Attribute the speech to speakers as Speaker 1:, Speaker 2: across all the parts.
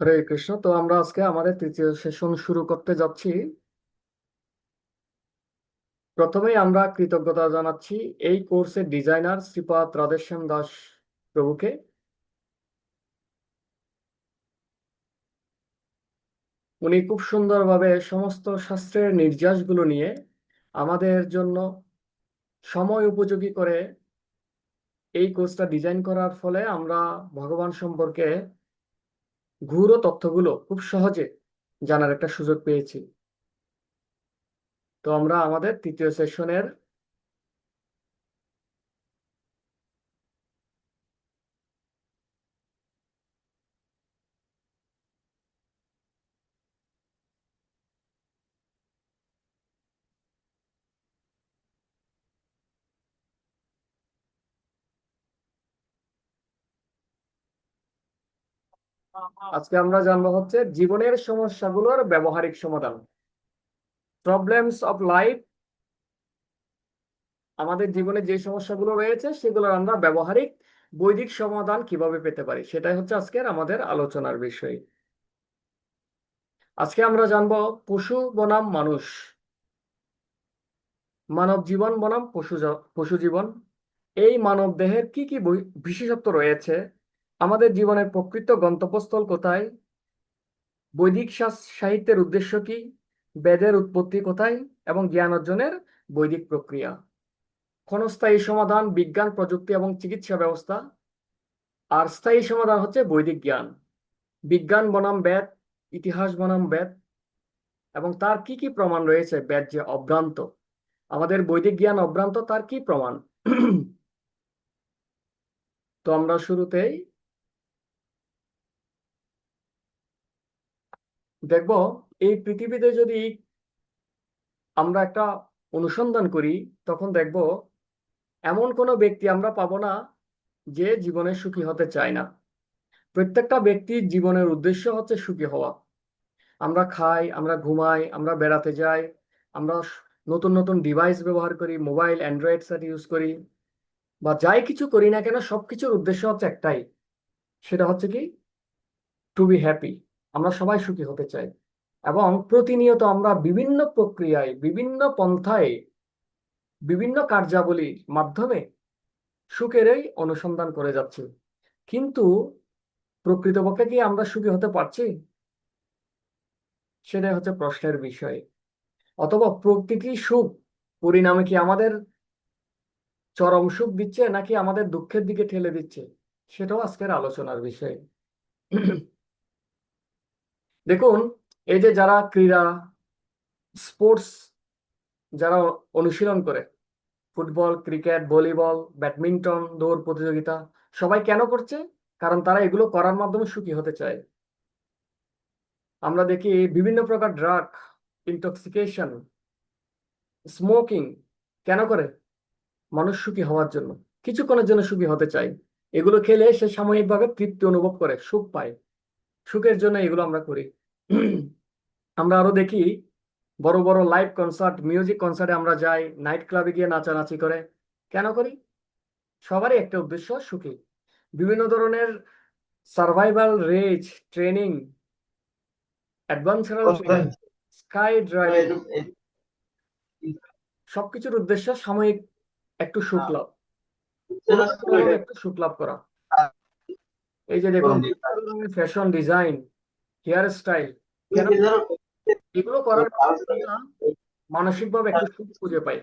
Speaker 1: হরে কৃষ্ণ। তো আমরা আজকে আমাদের তৃতীয় সেশন শুরু করতে যাচ্ছি। প্রথমেই আমরা কৃতজ্ঞতা জানাচ্ছি এই কোর্সের ডিজাইনার শ্রীপাদ রাধেশ্যাম দাস প্রভুকে। উনি খুব সুন্দরভাবে সমস্ত শাস্ত্রের নির্যাসগুলো নিয়ে আমাদের জন্য সময় উপযোগী করে এই কোর্সটা ডিজাইন করার ফলে আমরা ভগবান সম্পর্কে গূঢ় তথ্যগুলো খুব সহজে জানার একটা সুযোগ পেয়েছি। তো আমরা আমাদের তৃতীয় সেশনের আজকে আমরা জানবো হচ্ছে জীবনের সমস্যাগুলোর ব্যবহারিক সমাধান, প্রবলেমস অফ লাইফ। আমাদের জীবনে যে সমস্যাগুলো রয়েছে সেগুলোর আমরা ব্যবহারিক বৈদিক সমাধান কিভাবে পেতে পারি, সেটাই হচ্ছে আজকের আমাদের আলোচনার বিষয়। আজকে আমরা জানবো পশু বনাম মানুষ, মানব জীবন বনাম পশু জীবন। এই মানব দেহের কি কি বিশেষত্ব রয়েছে, আমাদের জীবনের প্রকৃত গন্তব্যস্থল কোথায়, বৈদিক সাহিত্যের উদ্দেশ্য কি, বেদের উৎপত্তি কোথায় এবং জ্ঞান অর্জনের বৈদিক প্রক্রিয়া, ক্ষণস্থায়ী সমাধান বিজ্ঞান প্রযুক্তি এবং চিকিৎসা ব্যবস্থা, আর স্থায়ী সমাধান হচ্ছে বৈদিক জ্ঞান, বিজ্ঞান বনাম বেদ, ইতিহাস বনাম বেদ, এবং তার কি কি প্রমাণ রয়েছে। বেদ যে অভ্রান্ত, আমাদের বৈদিক জ্ঞান অভ্রান্ত, তার কি প্রমাণ? তো আমরা শুরুতেই দেখব, এই পৃথিবীতে যদি আমরা একটা অনুসন্ধান করি তখন দেখব এমন কোনো ব্যক্তি আমরা পাবো না যে জীবনে সুখী হতে চায় না। প্রত্যেকটা ব্যক্তির জীবনের উদ্দেশ্য হচ্ছে সুখী হওয়া। আমরা খাই, আমরা ঘুমাই, আমরা বেড়াতে যাই, আমরা নতুন নতুন ডিভাইস ব্যবহার করি, মোবাইল অ্যান্ড্রয়েড সেট ইউজ করি, বা যাই কিছু করি না কেন সবকিছুর উদ্দেশ্য হচ্ছে একটাই, সেটা হচ্ছে কি, টু বি হ্যাপি। আমরা সবাই সুখী হতে চাই এবং প্রতিনিয়ত আমরা বিভিন্ন প্রক্রিয়ায়, বিভিন্ন পন্থায়, বিভিন্ন কার্যাবলীর মাধ্যমে সুখেরই অনুসন্ধান করে যাচ্ছি। কিন্তু প্রকৃতপক্ষে কি আমরা সুখী হতে পারছি, সেটাই হচ্ছে প্রশ্নের বিষয়। অথবা প্রকৃতি সুখ পরিণামে কি আমাদের চরম সুখ দিচ্ছে নাকি আমাদের দুঃখের দিকে ঠেলে দিচ্ছে, সেটাও আজকের আলোচনার বিষয়। দেখুন, এই যে যারা ক্রীড়া, স্পোর্টস, যারা অনুশীলন করে, ফুটবল, ক্রিকেট, ভলিবল, ব্যাডমিন্টন, দৌড় প্রতিযোগিতা, সবাই কেন করছে? কারণ তারা এগুলো করার মাধ্যমে সুখী হতে চায়। আমরা দেখি বিভিন্ন প্রকার ড্রাগ, ইনটক্সিকেশন, স্মোকিং কেন করে? মানুষ সুখী হওয়ার জন্য, কিছুক্ষণের জন্য সুখী হতে চায়। এগুলো খেলে সে সাময়িকভাবে তৃপ্তি অনুভব করে, সুখ পায়। সুখের জন্য এগুলো আমরা করি। আমরা আরো দেখি বড় বড় লাইভ কনসার্ট, মিউজিক কনসার্টে আমরা যাই, নাইট ক্লাবে গিয়ে নাচানাচি করে, কেন করি? সবারই একটা উদ্দেশ্য, সুখী। বিভিন্ন ধরনের survival rage training, adventural training, sky driving, সবকিছুর উদ্দেশ্য সাময়িক একটু সুখ লাভ, কোনো না কোনোভাবে একটু সুখ লাভ করা। এই যে দেখুন, ফ্যাশন ডিজাইন, হেয়ার স্টাইল, কেন? এগুলো করার মাধ্যমে আমরা মানসিকভাবে একটু সুখ খুঁজে পাই।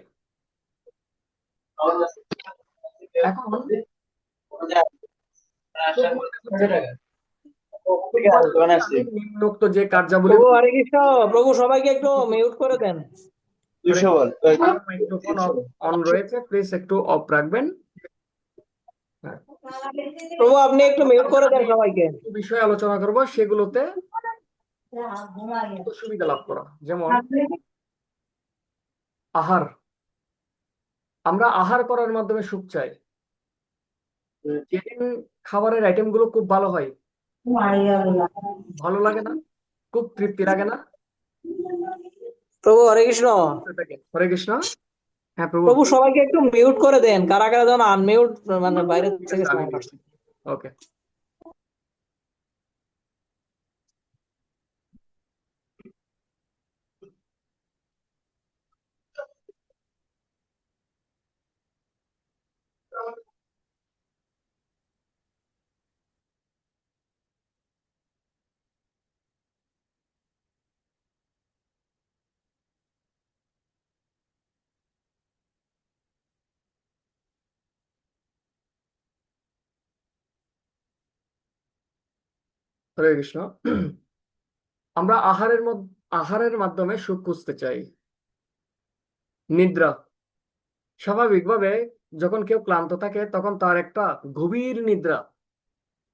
Speaker 1: এখন নিম্নোক্ত যে কার্যাবলী,
Speaker 2: প্রভু হরে কৃষ্ণ। প্রভু সবাইকে একটু মিউট করে দেন।
Speaker 1: মাইক্রোফোন অন রয়েছে, প্লিজ একটু অফ রাখবেন। হ্যাঁ,
Speaker 2: প্রভু আপনি একটু মিউট করে দেন সবাইকে।
Speaker 1: বিষয়ে আলোচনা করব, সেগুলোতে সুবিধা লাভ করা। যেমন আহার, আমরা আহার করার মাধ্যমে সুখ চাই। যেদিন খাবারের আইটেম গুলো খুব ভালো হয়, ভালো লাগে না? খুব তৃপ্তি লাগে না?
Speaker 2: প্রভু হরে কৃষ্ণ।
Speaker 1: হরে কৃষ্ণ। হ্যাঁ প্রভু।
Speaker 2: প্রভু সবাইকে একটু মিউট করে দেন, কারা কারা যেন আনমিউট, মানে বাইরে থেকে
Speaker 1: আমি
Speaker 2: সাউন্ড আসছে।
Speaker 1: দিচ্ছি। ওকে। হরে কৃষ্ণ। আমরা আহারের মাধ্যমে সুখ খুঁজতে চাই। নিদ্রা, স্বাভাবিকভাবে যখন কেউ ক্লান্ত থাকে তখন তার একটা গভীর নিদ্রা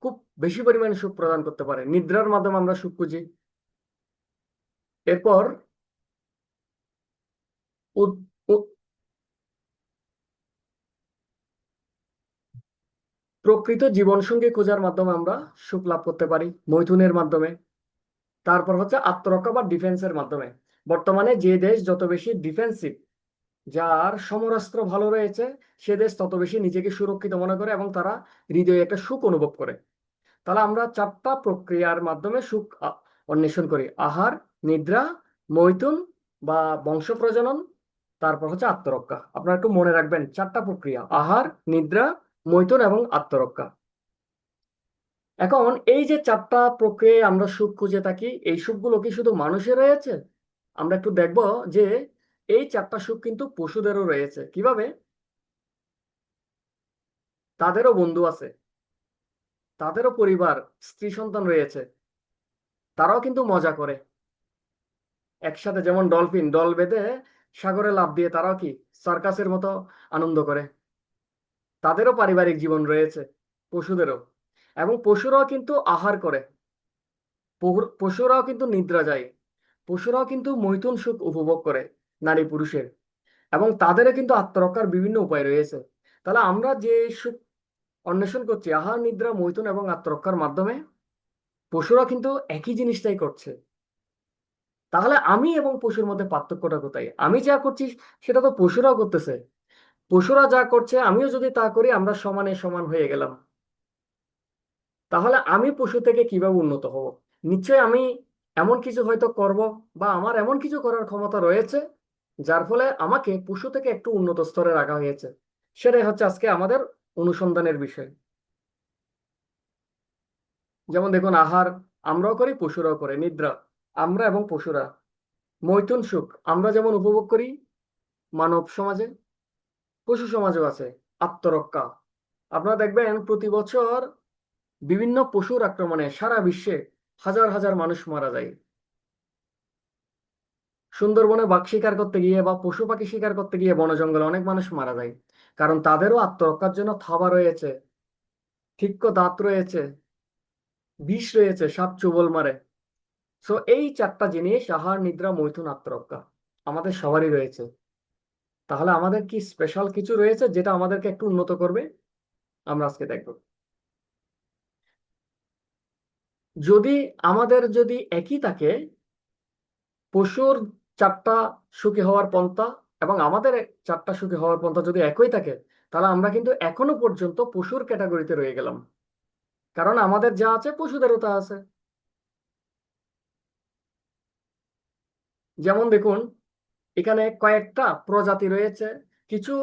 Speaker 1: খুব বেশি পরিমাণে সুখ প্রদান করতে পারে। নিদ্রার মাধ্যমে আমরা সুখ খুঁজি। এরপর উদ- উদ- প্রকৃত জীবনসঙ্গী খোঁজার মাধ্যমে আমরা সুখ লাভ করতে পারি, মৈথুনের মাধ্যমে। তারপর হচ্ছে আত্মরক্ষা বা ডিফেন্সের মাধ্যমে। বর্তমানে যে দেশ যত বেশি ডিফেন্সিভ, যার সমরাস্ত্র ভালো রয়েছে, সে দেশ তত বেশি নিজেকে সুরক্ষিত মনে করে এবং তারা হৃদয়ে একটা সুখ অনুভব করে। তাহলে আমরা চারটা প্রক্রিয়ার মাধ্যমে সুখ অন্বেষণ করি: আহার, নিদ্রা, মৈথুন বা বংশ প্রজনন, তারপর হচ্ছে আত্মরক্ষা। আপনারা একটু মনে রাখবেন, চারটা প্রক্রিয়া: আহার, নিদ্রা, মৈথুন এবং আত্মরক্ষা। এখন এই যে চারটা প্রক্রিয়ায় আমরা সুখ খুঁজে থাকি, এই সুখগুলো কি শুধু মানুষের রয়েছে? আমরা একটু দেখব যে এই চারটা সুখ কিন্তু পশুদেরও রয়েছে। কিভাবে? তাদেরও বন্ধু আছে, তাদেরও পরিবার, স্ত্রী সন্তান রয়েছে, তারাও কিন্তু মজা করে একসাথে। যেমন ডলফিন দল বেঁধে সাগরে লাফ দিয়ে তারাও কি সার্কাসের মতো আনন্দ করে। তাদেরও পারিবারিক জীবন রয়েছে, পশুদেরও। এবং পশুরাও কিন্তু আহার করে, পশুরাও কিন্তু নিদ্রা যায়, পশুরাও কিন্তু মৈথুন সুখ উপভোগ করে, নারী পুরুষের। এবং তাদেরও কিন্তু আত্মরক্ষার বিভিন্ন উপায় রয়েছে। তাহলে আমরা যে সুখ অন্বেষণ করছি আহার, নিদ্রা, মৈথুন এবং আত্মরক্ষার মাধ্যমে, পশুরা কিন্তু একই জিনিসটাই করছে। তাহলে আমি এবং পশুর মধ্যে পার্থক্যটা কোথায়? আমি যা করছি সেটা তো পশুরাও করতেছে। পশুরা যা করছে আমিও যদি তা করি, আমরা সমানে সমান হয়ে গেলাম। তাহলে আমি পশু থেকে কিভাবে উন্নত হব? নিশ্চয়ই আমি এমন কিছু হয়তো করব, বা আমার এমন কিছু করার ক্ষমতা রয়েছে যার ফলে আমাকে পশু থেকে একটু উন্নত স্তরে রাখা হয়েছে। সেটাই হচ্ছে আজকে আমাদের অনুসন্ধানের বিষয়। যেমন দেখুন, আহার আমরাও করি, পশুরাও করে। নিদ্রা আমরা এবং পশুরা। মৈথুন সুখ আমরা যেমন উপভোগ করি মানব সমাজে, পশু সমাজও আছে। আত্মরক্ষা, আপনারা দেখবেন প্রতি বছর বিভিন্ন পশুর আক্রমণে সারা বিশ্বে হাজার হাজার মানুষ মারা যায়। সুন্দরবনে বাঘ শিকার করতে গিয়ে বা পশু পাখি শিকার করতে গিয়ে বন জঙ্গলে অনেক মানুষ মারা যায়, কারণ তাদেরও আত্মরক্ষার জন্য থাবা রয়েছে, তীক্ষ্ণ দাঁত রয়েছে, বিষ রয়েছে, সাপ ছোবল মারে। সো এই চারটা জিনিস, আহার, নিদ্রা, মৈথুন, আত্মরক্ষা, আমাদের সবারই রয়েছে। তাহলে আমাদের কি স্পেশাল কিছু রয়েছে যেটা আমাদেরকে একটু উন্নত করবে? আমরা আজকে দেখব। যদি যদি একই থাকে, পশুর চারটা সুখী হওয়ার পন্থা এবং আমাদের চারটা সুখী হওয়ার পন্থা যদি একই থাকে, তাহলে আমরা কিন্তু এখনো পর্যন্ত পশুর ক্যাটাগরিতে রয়ে গেলাম। কারণ আমাদের যা আছে পশুদেরও তা আছে। যেমন দেখুন, এখানে কয়েকটা প্রজাতি রয়েছে। কিছু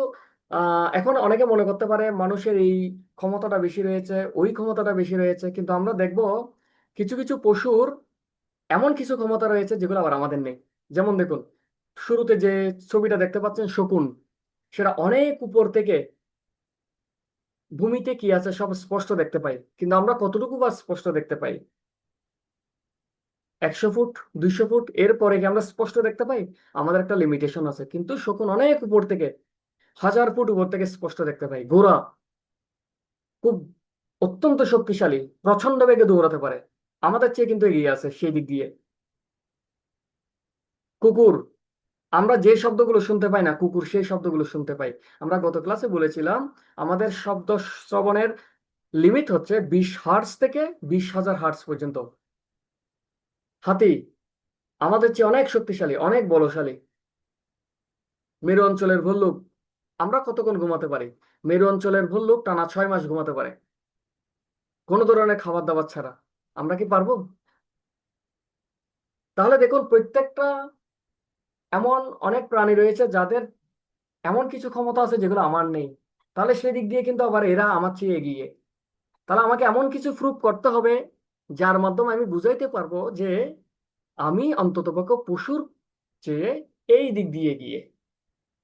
Speaker 1: এখন অনেকে মনে করতে পারে মানুষের এই ক্ষমতাটা বেশি রয়েছে, ওই ক্ষমতাটা বেশি রয়েছে, কিন্তু আমরা দেখব কিছু কিছু পশুর এমন কিছু ক্ষমতা রয়েছে যেগুলো আবার আমাদের নেই। যেমন দেখুন, শুরুতে যে ছবিটা দেখতে পাচ্ছেন শকুন, সেটা অনেক উপর থেকে ভূমিতে কি আছে সব স্পষ্ট দেখতে পাই, কিন্তু আমরা কতটুকু বা স্পষ্ট দেখতে পাই? 100 ফুট, 200 ফুট, এর পরে কি আমরা স্পষ্ট দেখতে পাই? আমাদের একটা লিমিটেশন আছে। কিন্তু শকুন অনেক উপর থেকে, 1000 ফুট উপর থেকে স্পষ্ট দেখতে পাই। ঘোড়া খুব অত্যন্ত শক্তিশালী, প্রচন্ড বেগে দৌড়াতে পারে, আমাদের চেয়ে কিন্তু এগিয়ে আছে সেই দিক দিয়ে। কুকুর, আমরা যে শব্দগুলো শুনতে পাই না, কুকুর সেই শব্দগুলো শুনতে পাই। আমরা গত ক্লাসে বলেছিলাম আমাদের শব্দ শ্রবণের লিমিট হচ্ছে 20 হার্টজ থেকে 20,000 হার্টজ পর্যন্ত। হাতি আমাদের চেয়ে অনেক শক্তিশালী, অনেক বলশালী। মেরু অঞ্চলের ভল্লুক, আমরা কতক্ষণ ঘুমাতে পারি? মেরু অঞ্চলের ভল্লুক টানা 6 মাস ঘুমাতে পারে, কোনো ধরনের খাবার দাবার ছাড়া। আমরা কি পারবো? তাহলে দেখুন, প্রত্যেকটা এমন অনেক প্রাণী রয়েছে যাদের এমন কিছু ক্ষমতা আছে যেগুলো আমার নেই। তাহলে সেদিক দিয়ে কিন্তু আবার এরা আমার চেয়ে এগিয়ে। তাহলে আমাকে এমন কিছু প্রুফ করতে হবে যার মাধ্যমে আমি বুঝাইতে পারবো যে আমি অন্ততপক্ষে পশুর চেয়ে এই দিক দিয়ে এগিয়ে।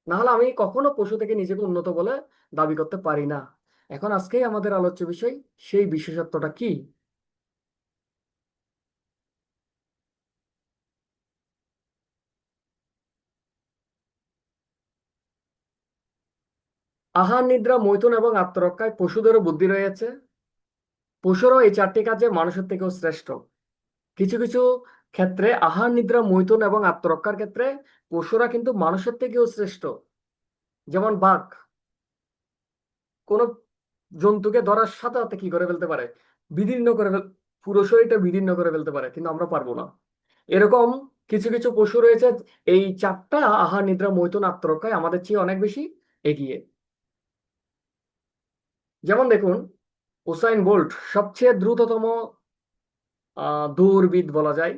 Speaker 1: না হলে আমি কখনো পশু থেকে নিজেকে উন্নত বলে দাবি করতে পারি না। এখন আজকেই আমাদের আলোচ্য বিষয়, সেই বিশেষত্বটা কি? আহার, নিদ্রা, মৈথুন এবং আত্মরক্ষায় পশুদেরও বুদ্ধি রয়েছে। পশুরও এই চারটি কাজে মানুষের থেকেও শ্রেষ্ঠ। কিছু কিছু ক্ষেত্রে আহার, নিদ্রা, মৈথুন এবং আত্মরক্ষার ক্ষেত্রে পশুরা কিন্তু মানুষের থেকেও শ্রেষ্ঠ। যেমন বাঘ কোনো জন্তুকে ধরার সাথে সাথে কি করে ফেলতে পারে, বিদীর্ণ করে পুরো শরীরটা বিদীর্ণ করে ফেলতে পারে, কিন্তু আমরা পারবো না। এরকম কিছু কিছু পশু রয়েছে এই চারটা আহার, নিদ্রা, মৈথুন, আত্মরক্ষায় আমাদের চেয়ে অনেক বেশি এগিয়ে। যেমন দেখুন, উসাইন বোল্ট সবচেয়ে দ্রুততম দৌড়বিদ বলা যায়।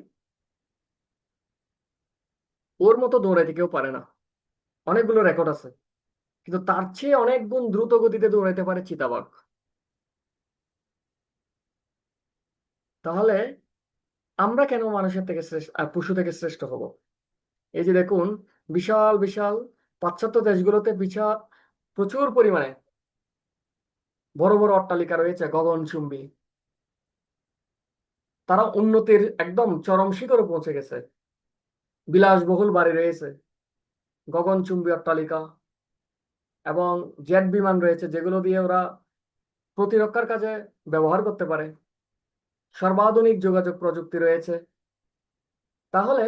Speaker 1: ওর মতো দৌড়াইতে কেউ পারে না, অনেকগুলো রেকর্ড আছে, কিন্তু তার চেয়ে অনেক গুণ দ্রুত গতিতে দৌড়াইতে পারে চিতাবাঘ। তাহলে আমরা কেন মানুষের থেকে শ্রেষ্ঠ, পশু থেকে শ্রেষ্ঠ হব? এই যে দেখুন, বিশাল বিশাল পাশ্চাত্য দেশগুলোতে প্রচুর পরিমাণে বড় বড় অট্টালিকা রয়েছে, গগনচুম্বী। তারা উন্নতির একদম চরম শিখরে পৌঁছে গেছে। বিলাসবহুল বাড়ি রয়েছে, গগনচুম্বী অট্টালিকা এবং জেট বিমান রয়েছে, যেগুলো দিয়ে ওরা প্রতিরক্ষার কাজে ব্যবহার করতে পারে। সর্বাধুনিক যোগাযোগ প্রযুক্তি রয়েছে। তাহলে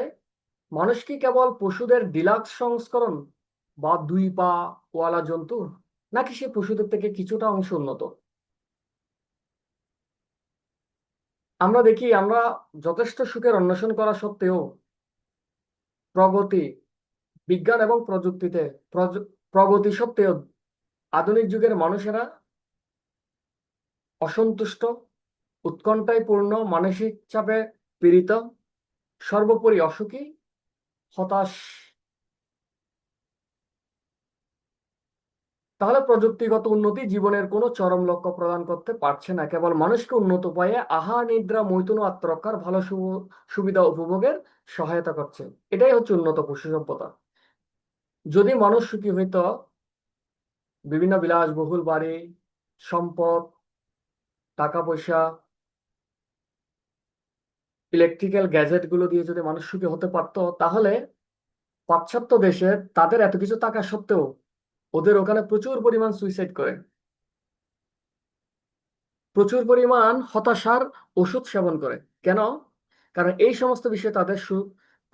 Speaker 1: মানুষ কি কেবল পশুদের ডিলাক্স সংস্করণ বা দুই পা ওয়ালা জন্তু, নাকি সে পশুদের থেকে কিছুটা অংশ উন্নত? আমরা দেখি, আমরা যথেষ্ট সুখের অন্বেষণ করা সত্ত্বেও প্রগতি, বিজ্ঞান এবং প্রযুক্তিতে প্রগতি সত্ত্বেও আধুনিক যুগের মানুষেরা অসন্তুষ্ট, উৎকণ্ঠায় পূর্ণ, মানসিক চাপে পীড়িত, সর্বোপরি অসুখী, হতাশ। তাহলে প্রযুক্তিগত উন্নতি জীবনের কোনো চরম লক্ষ্য প্রদান করতে পারছে না, কেবল মানুষকে উন্নত উপায়ে আহার, নিদ্রা, মৈথুন ও আত্মরক্ষার ভালো সুবিধা উপভোগের সহায়তা করছে। এটাই হচ্ছে উন্নত পশু সভ্যতা। যদি মানুষ সুখী হইতো, বিভিন্ন বিলাসবহুল বাড়ি, সম্পদ, টাকা পয়সা, ইলেকট্রিক্যাল গ্যাজেট গুলো দিয়ে যদি মানুষ সুখী হতে পারতো, তাহলে পাশ্চাত্য দেশে তাদের এত কিছু টাকা সত্ত্বেও ওদের ওখানে প্রচুর পরিমাণ সুইসাইড করে, প্রচুর পরিমাণ হতাশার ওষুধ সেবন করে। কেন? কারণ এই সমস্ত বিষয়ে তাদের সুখ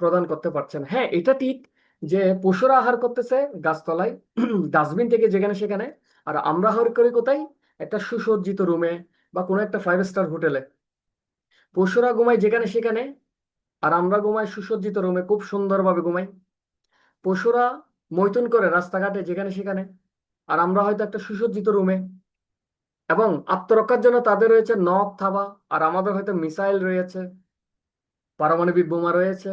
Speaker 1: প্রদান করতে পারছেন। হ্যাঁ, এটা ঠিক যে পশুরা আহার করতেছে গাছতলায়, ডাস্টবিন থেকে যেখানে সেখানে, আর আমরা আহার করি কোথায়? একটা সুসজ্জিত রুমে বা কোনো একটা 5 স্টার হোটেলে। পশুরা ঘুমায় যেখানে সেখানে, আর আমরা ঘুমাই সুসজ্জিত রুমে, খুব সুন্দরভাবে ঘুমাই। পশুরা মৈথুন করে রাস্তাঘাটে যেখানে সেখানে, আর আমরা হয়তো একটা সুসজ্জিত রুমে। এবং আত্মরক্ষার জন্য তাদের রয়েছে নখ, থাবা, আর আমাদের হয়তো মিসাইল রয়েছে, পারমাণবিক বোমা রয়েছে,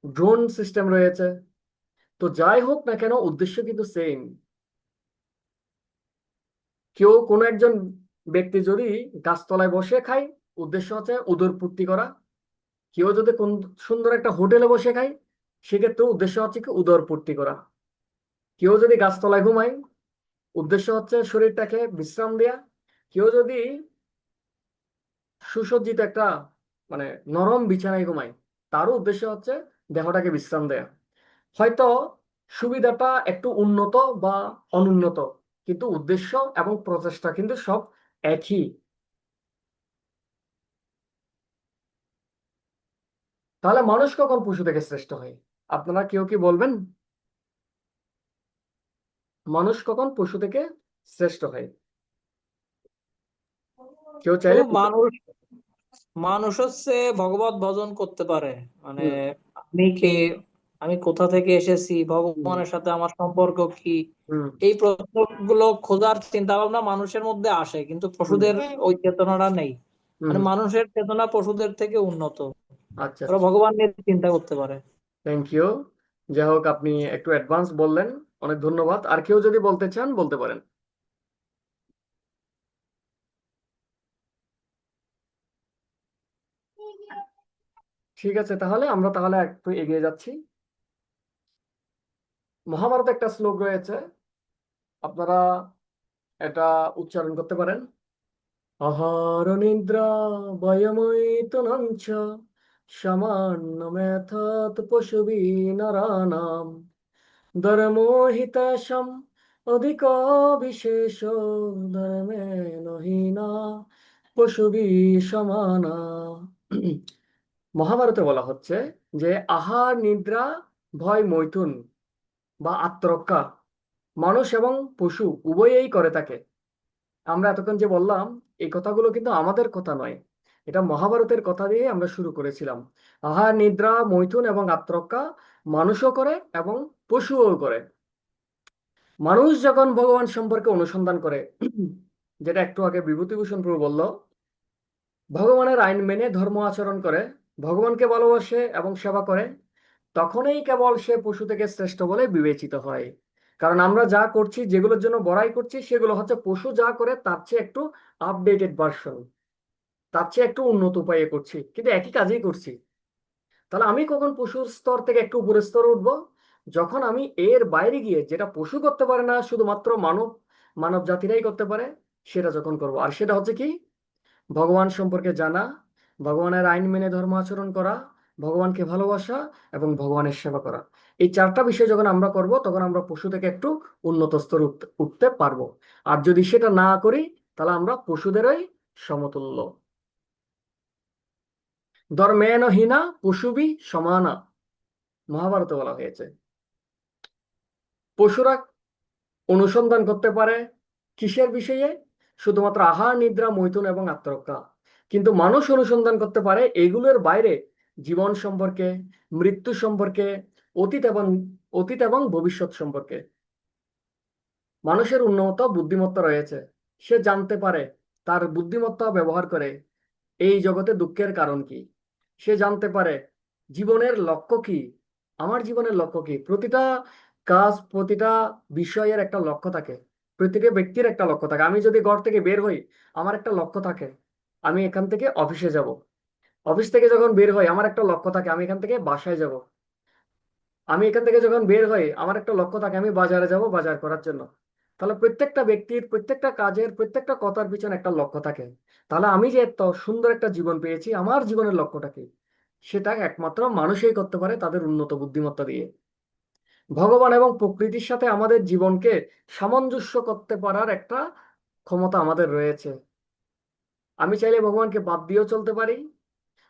Speaker 1: ড্রোন সিস্টেম রয়েছে। তো যাই হোক না কেন, উদ্দেশ্য কিন্তু সেম। কেউ কোনো একজন ব্যক্তি যদি গাছতলায় বসে খায়, উদ্দেশ্য হচ্ছে উদর পূর্তি করা। কেউ যদি কোন সুন্দর একটা হোটেলে বসে খায়, সেক্ষেত্রে উদ্দেশ্য হচ্ছে কি উদর পূর্তি করা। কেউ যদি গাছতলায় ঘুমায়, উদ্দেশ্য হচ্ছে শরীরটাকে বিশ্রাম দেয়া। কেউ যদি সুসজ্জিত একটা মানে নরম বিছানায় ঘুমায়, তারও উদ্দেশ্য হচ্ছে দেহটাকে বিশ্রাম দেয়া। হয়তো সুবিধাটা একটু উন্নত বা অনুন্নত, কিন্তু উদ্দেশ্য এবং প্রচেষ্টা কিন্তু সব একই। তাহলে মানুষ কখন পশু থেকে শ্রেষ্ঠ হয়? আপনারা কেউ কি বলবেন, মানুষ কখন পশু থেকে শ্রেষ্ঠ হয়? কেউ
Speaker 2: তো
Speaker 1: চাইলে
Speaker 2: মানুষ মানুষ হচ্ছে ভগবত ভজন করতে পারে। মানে
Speaker 1: হুম,
Speaker 2: আমি কে, আমি কোথা থেকে এসেছি,
Speaker 1: হুম,
Speaker 2: ভগবানের সাথে আমার সম্পর্ক কি,
Speaker 1: হুম,
Speaker 2: এই প্রশ্নগুলো খোঁজার চিন্তা ভাবনা মানুষের মধ্যে আসে, কিন্তু
Speaker 1: হুম,
Speaker 2: পশুদের ওই চেতনাটা নেই।
Speaker 1: হুম।
Speaker 2: মানে মানুষের চেতনা পশুদের থেকে উন্নত,
Speaker 1: আচ্ছা,
Speaker 2: ওরা ভগবান নিয়ে চিন্তা করতে পারে।
Speaker 1: Thank you. যাই হোক, আপনি একটু অ্যাডভান্স বললেন, অনেক ধন্যবাদ। আর কেউ যদি বলতে চান বলতে পারেন। ঠিক আছে, তাহলে আমরা একটু এগিয়ে যাচ্ছি। মহাভারতে একটা শ্লোক রয়েছে, আপনারা এটা উচ্চারণ করতে পারেন। আহার, নিদ্রা, ভয়মৈথুনং চ সামান্যমেথত পশুবি নরাণাম ধর্মো হিতেশম অধিক বিশেষ ধর্মেণহীনা পশুবি সমানা। মহাভারতে বলা হচ্ছে যে আহার নিদ্রা ভয় মৈথুন বা আত্মরক্ষা মানুষ এবং পশু উভয়েই করে থাকে। আমরা এতক্ষণ যে বললাম এই কথাগুলো কিন্তু আমাদের কথা নয়, এটা মহাভারতের কথা দিয়ে আমরা শুরু করেছিলাম। আহার নিদ্রা মৈথুন এবং আত্মরক্ষা মানুষও করে এবং পশুও করে। মানুষ যখন ভগবান সম্পর্কে অনুসন্ধান করে, যেটা একটু আগে বিভূতিভূষণ প্রভু বলল, ভগবানের আইন মেনে ধর্ম আচরণ করে, ভগবানকে ভালোবাসে এবং সেবা করে, তখনই কেবল সে পশু থেকে শ্রেষ্ঠ বলে বিবেচিত হয়। কারণ আমরা যা করছি, যেগুলোর জন্য বড়াই করছি, সেগুলো হচ্ছে পশু যা করে তার চেয়ে একটু আপডেটেড ভার্সন, তার চেয়ে একটু উন্নত উপায়ে করছি, কিন্তু একই কাজেই করছি। তাহলে আমি কখন পশুর স্তর থেকে একটু উপরের স্তরে উঠবো? যখন আমি এর বাইরে গিয়ে, যেটা পশু করতে পারে না, শুধুমাত্র মানব মানব জাতিরাই করতে পারে, সেটা যখন করব। আর সেটা হচ্ছে কি? ভগবান সম্পর্কে জানা, ভগবানের আইন মেনে ধর্ম আচরণ করা, ভগবানকে ভালোবাসা এবং ভগবানের সেবা করা। এই চারটা বিষয় যখন আমরা করব, তখন আমরা পশু থেকে একটু উন্নত স্তরে উঠতে উঠতে পারবো। আর যদি সেটা না করি, তাহলে আমরা পশুদেরই সমতুল্য। ধর্মেণ হীনা পশুবি সমানা, মহাভারতে বলা হয়েছে। পশুরা অনুসন্ধান করতে পারে কিসের বিষয়ে? শুধুমাত্র আহার নিদ্রা মৈথুন এবং আত্মরক্ষা। কিন্তু মানুষ অনুসন্ধান করতে পারে এগুলোর বাইরে, জীবন সম্পর্কে, মৃত্যু সম্পর্কে, অতীত এবং ভবিষ্যৎ সম্পর্কে। মানুষের উন্নত বুদ্ধিমত্তা রয়েছে, সে জানতে পারে, তার বুদ্ধিমত্তা ব্যবহার করে এই জগতে দুঃখের কারণ কি। সে জানতে পারে জীবনের লক্ষ্য কি। আমার জীবনের লক্ষ্য কি? প্রতিটা কাজ, প্রতিটা বিষয়ের একটা লক্ষ্য থাকে, প্রতিটা ব্যক্তির একটা লক্ষ্য থাকে। আমি যদি ঘর থেকে বের হই, আমার একটা লক্ষ্য থাকে, আমি এখান থেকে অফিসে যাব। অফিস থেকে যখন বের হই, আমার একটা লক্ষ্য থাকে, আমি এখান থেকে বাসায় যাব। আমি এখান থেকে যখন বের হই, আমার একটা লক্ষ্য থাকে, আমি বাজারে যাব বাজার করার জন্য। তাহলে প্রত্যেকটা ব্যক্তির, প্রত্যেকটা কাজের, প্রত্যেকটা কথার পিছনে একটা লক্ষ্য থাকে। তাহলে আমি যে এত সুন্দর একটা জীবন পেয়েছি, আমার জীবনের লক্ষ্যটা কি? সেটা একমাত্র মানুষই করতে পারে তাদের উন্নত বুদ্ধিমত্তা দিয়ে। ভগবান এবং প্রকৃতির সাথে আমাদের জীবনকে সামঞ্জস্য করতে পারার একটা ক্ষমতা আমাদের রয়েছে। আমি চাইলে ভগবানকে বাদ দিয়েও চলতে পারি,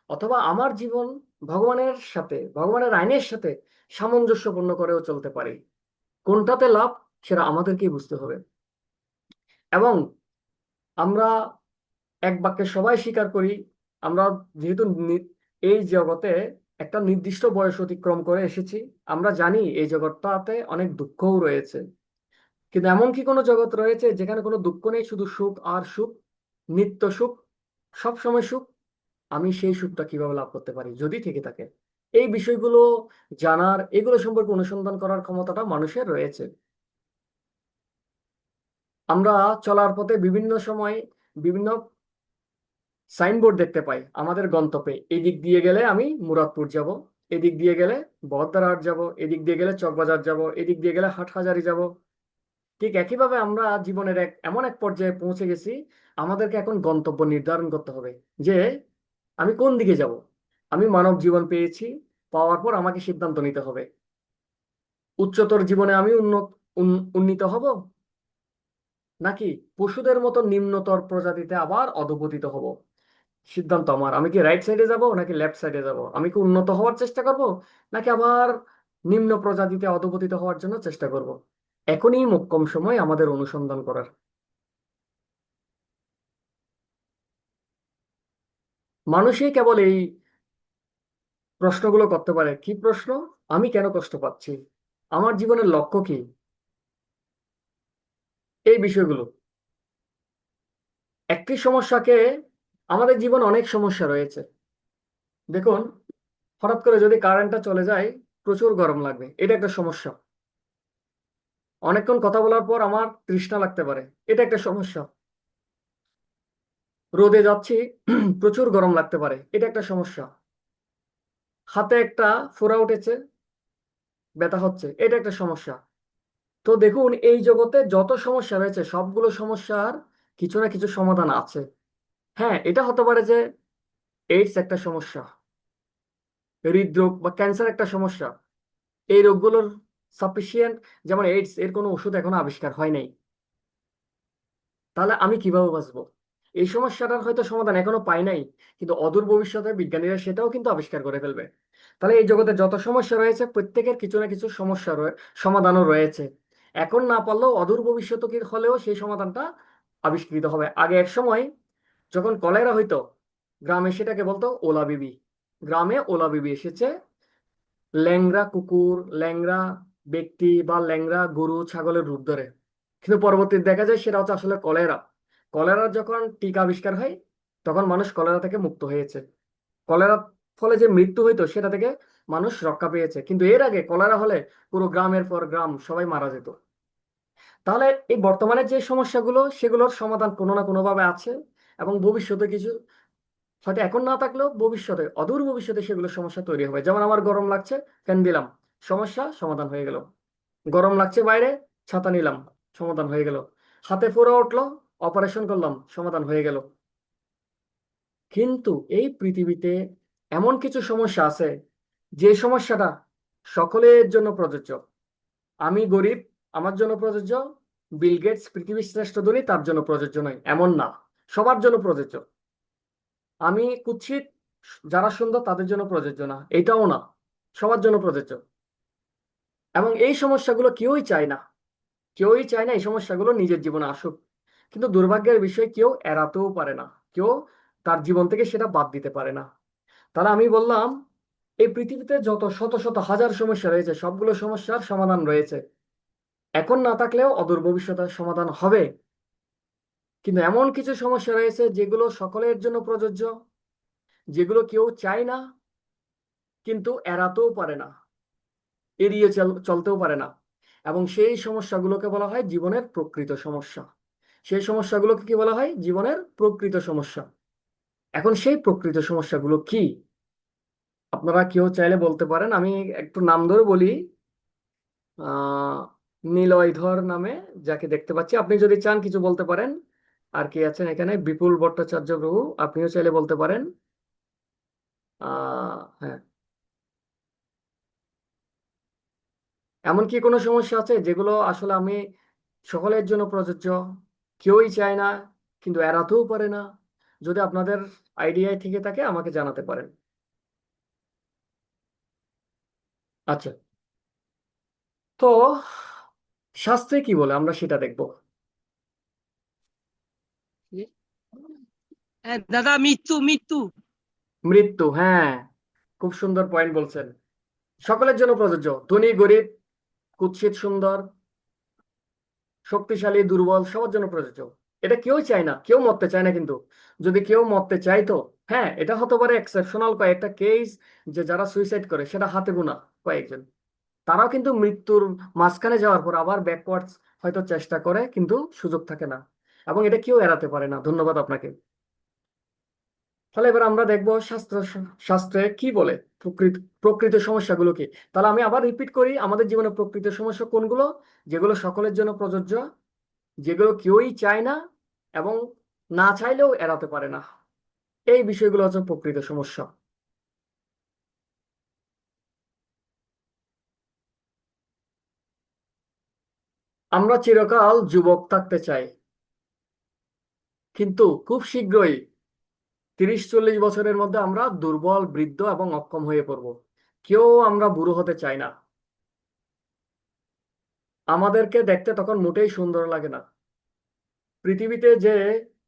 Speaker 1: অথবা আমার জীবন ভগবানের সাথে, ভগবানের আইনের সাথে সামঞ্জস্যপূর্ণ করেও চলতে পারি। কোনটাতে লাভ, সেটা আমাদেরকেই বুঝতে হবে। এবং আমরা এক বাক্যে সবাই স্বীকার করি, আমরা যেহেতু এই জগতে একটা নির্দিষ্ট বয়স অতিক্রম করে এসেছি, আমরা জানি এই জগৎটাতে অনেক দুঃখও রয়েছে। কিন্তু এমন কি কোনো জগৎ রয়েছে যেখানে কোনো দুঃখ নেই, শুধু সুখ আর সুখ, নিত্য সুখ, সব সময় সুখ? আমি সেই সুখটা কিভাবে লাভ করতে পারি যদি থেকে থাকে? এই বিষয়গুলো জানার, এগুলো সম্পর্কে অনুসন্ধান করার ক্ষমতাটা মানুষের রয়েছে। আমরা চলার পথে বিভিন্ন সময় বিভিন্ন সাইনবোর্ড দেখতে পাই আমাদের গন্তব্যে। এদিক দিয়ে গেলে আমি মুরাদপুর যাব, এদিক দিয়ে গেলে বহদ্দারহাট যাব, এদিক দিয়ে গেলে চকবাজার যাব, এদিক দিয়ে গেলে হাটহাজারী যাব। ঠিক একইভাবে আমরা জীবনের এমন এক পর্যায়ে পৌঁছে গেছি, আমাদেরকে এখন গন্তব্য নির্ধারণ করতে হবে যে আমি কোন দিকে যাব। আমি মানব জীবন পেয়েছি, পাওয়ার পর আমাকে সিদ্ধান্ত নিতে হবে, উচ্চতর জীবনে আমি উন্নীত হব, নাকি পশুদের মতো নিম্নতর প্রজাতিতে আবার অধঃপতিত হব। সিদ্ধান্ত আমার। আমি কি রাইট সাইডে যাব নাকি লেফট সাইডে যাব? আমি কি উন্নত হওয়ার চেষ্টা করব, নাকি আবার নিম্ন প্রজাতিতে অধঃপতিত হওয়ার জন্য চেষ্টা করব? এখনই মোক্ষম সময় আমাদের অনুসন্ধান করার। মানুষই কেবল এই প্রশ্নগুলো করতে পারে। কি প্রশ্ন? আমি কেন কষ্ট পাচ্ছি, আমার জীবনের লক্ষ্য কি, এই বিষয়গুলো। একটি সমস্যাকে, আমাদের জীবন অনেক সমস্যা রয়েছে। দেখুন, হঠাৎ করে যদি কারেন্টটা চলে যায়, প্রচুর গরম লাগবে, এটা একটা সমস্যা। অনেকক্ষণ কথা বলার পর আমার তৃষ্ণা লাগতে পারে, এটা একটা সমস্যা। রোদে যাচ্ছি, প্রচুর গরম লাগতে পারে, এটা একটা সমস্যা। হাতে একটা ফোড়া উঠেছে, ব্যথা হচ্ছে, এটা একটা সমস্যা। তো দেখুন, এই জগতে যত সমস্যা রয়েছে, সবগুলো সমস্যার কিছু না কিছু সমাধান আছে। হ্যাঁ, এটা হতে পারে যে এইডস একটা সমস্যা, হৃদরোগ বা ক্যান্সার একটা সমস্যা। এই রোগগুলোর সাফিসিয়েন্ট, যেমন এইডস, এর কোনো ওষুধ এখনো আবিষ্কার হয় নাই। তাহলে আমি কিভাবে বাঁচবো? এই সমস্যাটার হয়তো সমাধান এখনো পাই নাই, কিন্তু অদূর ভবিষ্যতে বিজ্ঞানীরা সেটাও কিন্তু আবিষ্কার করে ফেলবে। তাহলে এই জগতে যত সমস্যা রয়েছে প্রত্যেকের কিছু না কিছু সমস্যা সমাধানও রয়েছে। এখন না পারলেও অদূর ভবিষ্যতে কি হলেও সেই সমাধানটা আবিষ্কৃত হবে। আগে এক সময় যখন কলেরা হইতো, গ্রামে সেটাকে বলতো ওলা বিবি। গ্রামে ওলা বিবি এসেছে ল্যাংড়া কুকুর, ল্যাংড়া ব্যক্তি বা ল্যাংড়া গরু ছাগলের রূপ ধরে। কিন্তু পরবর্তীতে দেখা যায় সেটা হচ্ছে আসলে কলেরা। কলেরার যখন টিকা আবিষ্কার হয় তখন মানুষ কলেরা থেকে মুক্ত হয়েছে। কলেরার ফলে যে মৃত্যু হইতো সেটা থেকে মানুষ রক্ষা পেয়েছে, কিন্তু এর আগে কলেরা হলে পুরো গ্রামের পর গ্রাম সবাই মারা যেত। তাহলে এই বর্তমানে যে সমস্যাগুলো সেগুলোর সমাধান কোনো না কোনো ভাবে আছে, এবং ভবিষ্যতে কিছু হয়তো এখন না থাকলেও ভবিষ্যতে অদূর ভবিষ্যতে সেগুলো সমস্যা তৈরি হবে। যেমন আমার গরম লাগছে, ফ্যান দিলাম, সমস্যা সমাধান হয়ে গেল। গরম লাগছে বাইরে, ছাতা নিলাম, সমাধান হয়ে গেল। হাতে ফোড়া উঠলো, অপারেশন করলাম, সমাধান হয়ে গেল। কিন্তু এই পৃথিবীতে এমন কিছু সমস্যা আছে যে সমস্যাটা সকলের জন্য প্রযোজ্য। আমি গরিব, আমার জন্য প্রযোজ্য। বিল গেটস পৃথিবীর শ্রেষ্ঠ ধনী, তার জন্য প্রযোজ্য নয়, এমন না। সবার জন্য প্রযোজ্য। আমি কুৎসিত, যারা সুন্দর তাদের জন্য প্রযোজ্য না, এটাও না, সবার জন্য প্রযোজ্য। এবং এই সমস্যাগুলো কেউই চায় না, কেউই চায় না এই সমস্যাগুলো নিজের জীবনে আসুক। কিন্তু দুর্ভাগ্যের বিষয় কেউ এড়াতেও পারে না, কেউ তার জীবন থেকে সেটা বাদ দিতে পারে না। তাহলে আমি বললাম, এই পৃথিবীতে যত শত শত হাজার সমস্যা রয়েছে সবগুলো সমস্যার সমাধান রয়েছে। এখন না থাকলেও অদূর ভবিষ্যতে সমাধান হবে। কিন্তু এমন কিছু সমস্যা রয়েছে যেগুলো সকলের জন্য প্রযোজ্য, যেগুলো কেউ চায় না কিন্তু এড়াতেও পারে না, এড়িয়ে চলতেও পারে না। এবং সেই সমস্যাগুলোকে বলা হয় জীবনের প্রকৃত সমস্যা। সেই সমস্যাগুলোকে কি বলা হয়? জীবনের প্রকৃত সমস্যা। এখন সেই প্রকৃত সমস্যাগুলো কি আপনারা কেউ চাইলে বলতে পারেন। আমি একটু নাম ধরে বলি। আহ নীলয়ধর নামে যাকে দেখতে পাচ্ছি, আপনি যদি চান কিছু বলতে পারেন। আর কি আছেন এখানে? বিপুল ভট্টাচার্য প্রভু, আপনিও চাইলে বলতে পারেন। হ্যাঁ। এমন কি কোনো সমস্যা আছে যেগুলো আসলে আমি সকলের জন্য প্রযোজ্য, কেউই চায় না কিন্তু এড়াতেও পারে না? যদি আপনাদের আইডিয়ায় থেকে থাকে আমাকে জানাতে পারেন। আচ্ছা, তো শাস্ত্রে কি বলে আমরা সেটা দেখব।
Speaker 3: দাদা, মৃত্যু মৃত্যু।
Speaker 1: মৃত্যু, হ্যাঁ, খুব সুন্দর পয়েন্ট বলছেন। সকলের জন্য প্রযোজ্য, ধনী গরিব, কুৎসিত সুন্দর, শক্তিশালী দুর্বল, সবার জন্য প্রযোজ্য। এটা কেউই চায় না, কেউ মরতে চায় না। কিন্তু যদি কেউ মরতে চাইতো, হ্যাঁ, এটা হতে পারে এক্সেপশনাল কয়েকটা কেস, যে যারা সুইসাইড করে সেটা হাতে গোনা কয়েকজন। তারাও কিন্তু মৃত্যুর মাঝখানে যাওয়ার পর আবার ব্যাকওয়ার্ডস হয়তো চেষ্টা করে, কিন্তু সুযোগ থাকে না, এবং এটা কেউ এড়াতে পারে না। ধন্যবাদ আপনাকে। তাহলে এবার আমরা দেখবো শাস্ত্রে কি বলে প্রকৃত প্রকৃত সমস্যাগুলো কি। তাহলে আমি আবার রিপিট করি, আমাদের জীবনে প্রকৃত সমস্যা কোনগুলো? যেগুলো সকলের জন্য প্রযোজ্য, যেগুলো কেউই চায় না এবং না চাইলেও এড়াতে পারে না, এই বিষয়গুলো হচ্ছে প্রকৃত সমস্যা। আমরা চিরকাল যুবক থাকতে চাই, কিন্তু খুব শীঘ্রই 30-40 বছরের মধ্যে আমরা দুর্বল, বৃদ্ধ এবং অক্ষম হয়ে পড়ব। কেউ আমরা বুড়ো হতে চাই না। আমাদেরকে দেখতে তখন মোটেই সুন্দর লাগে না। পৃথিবীতে যে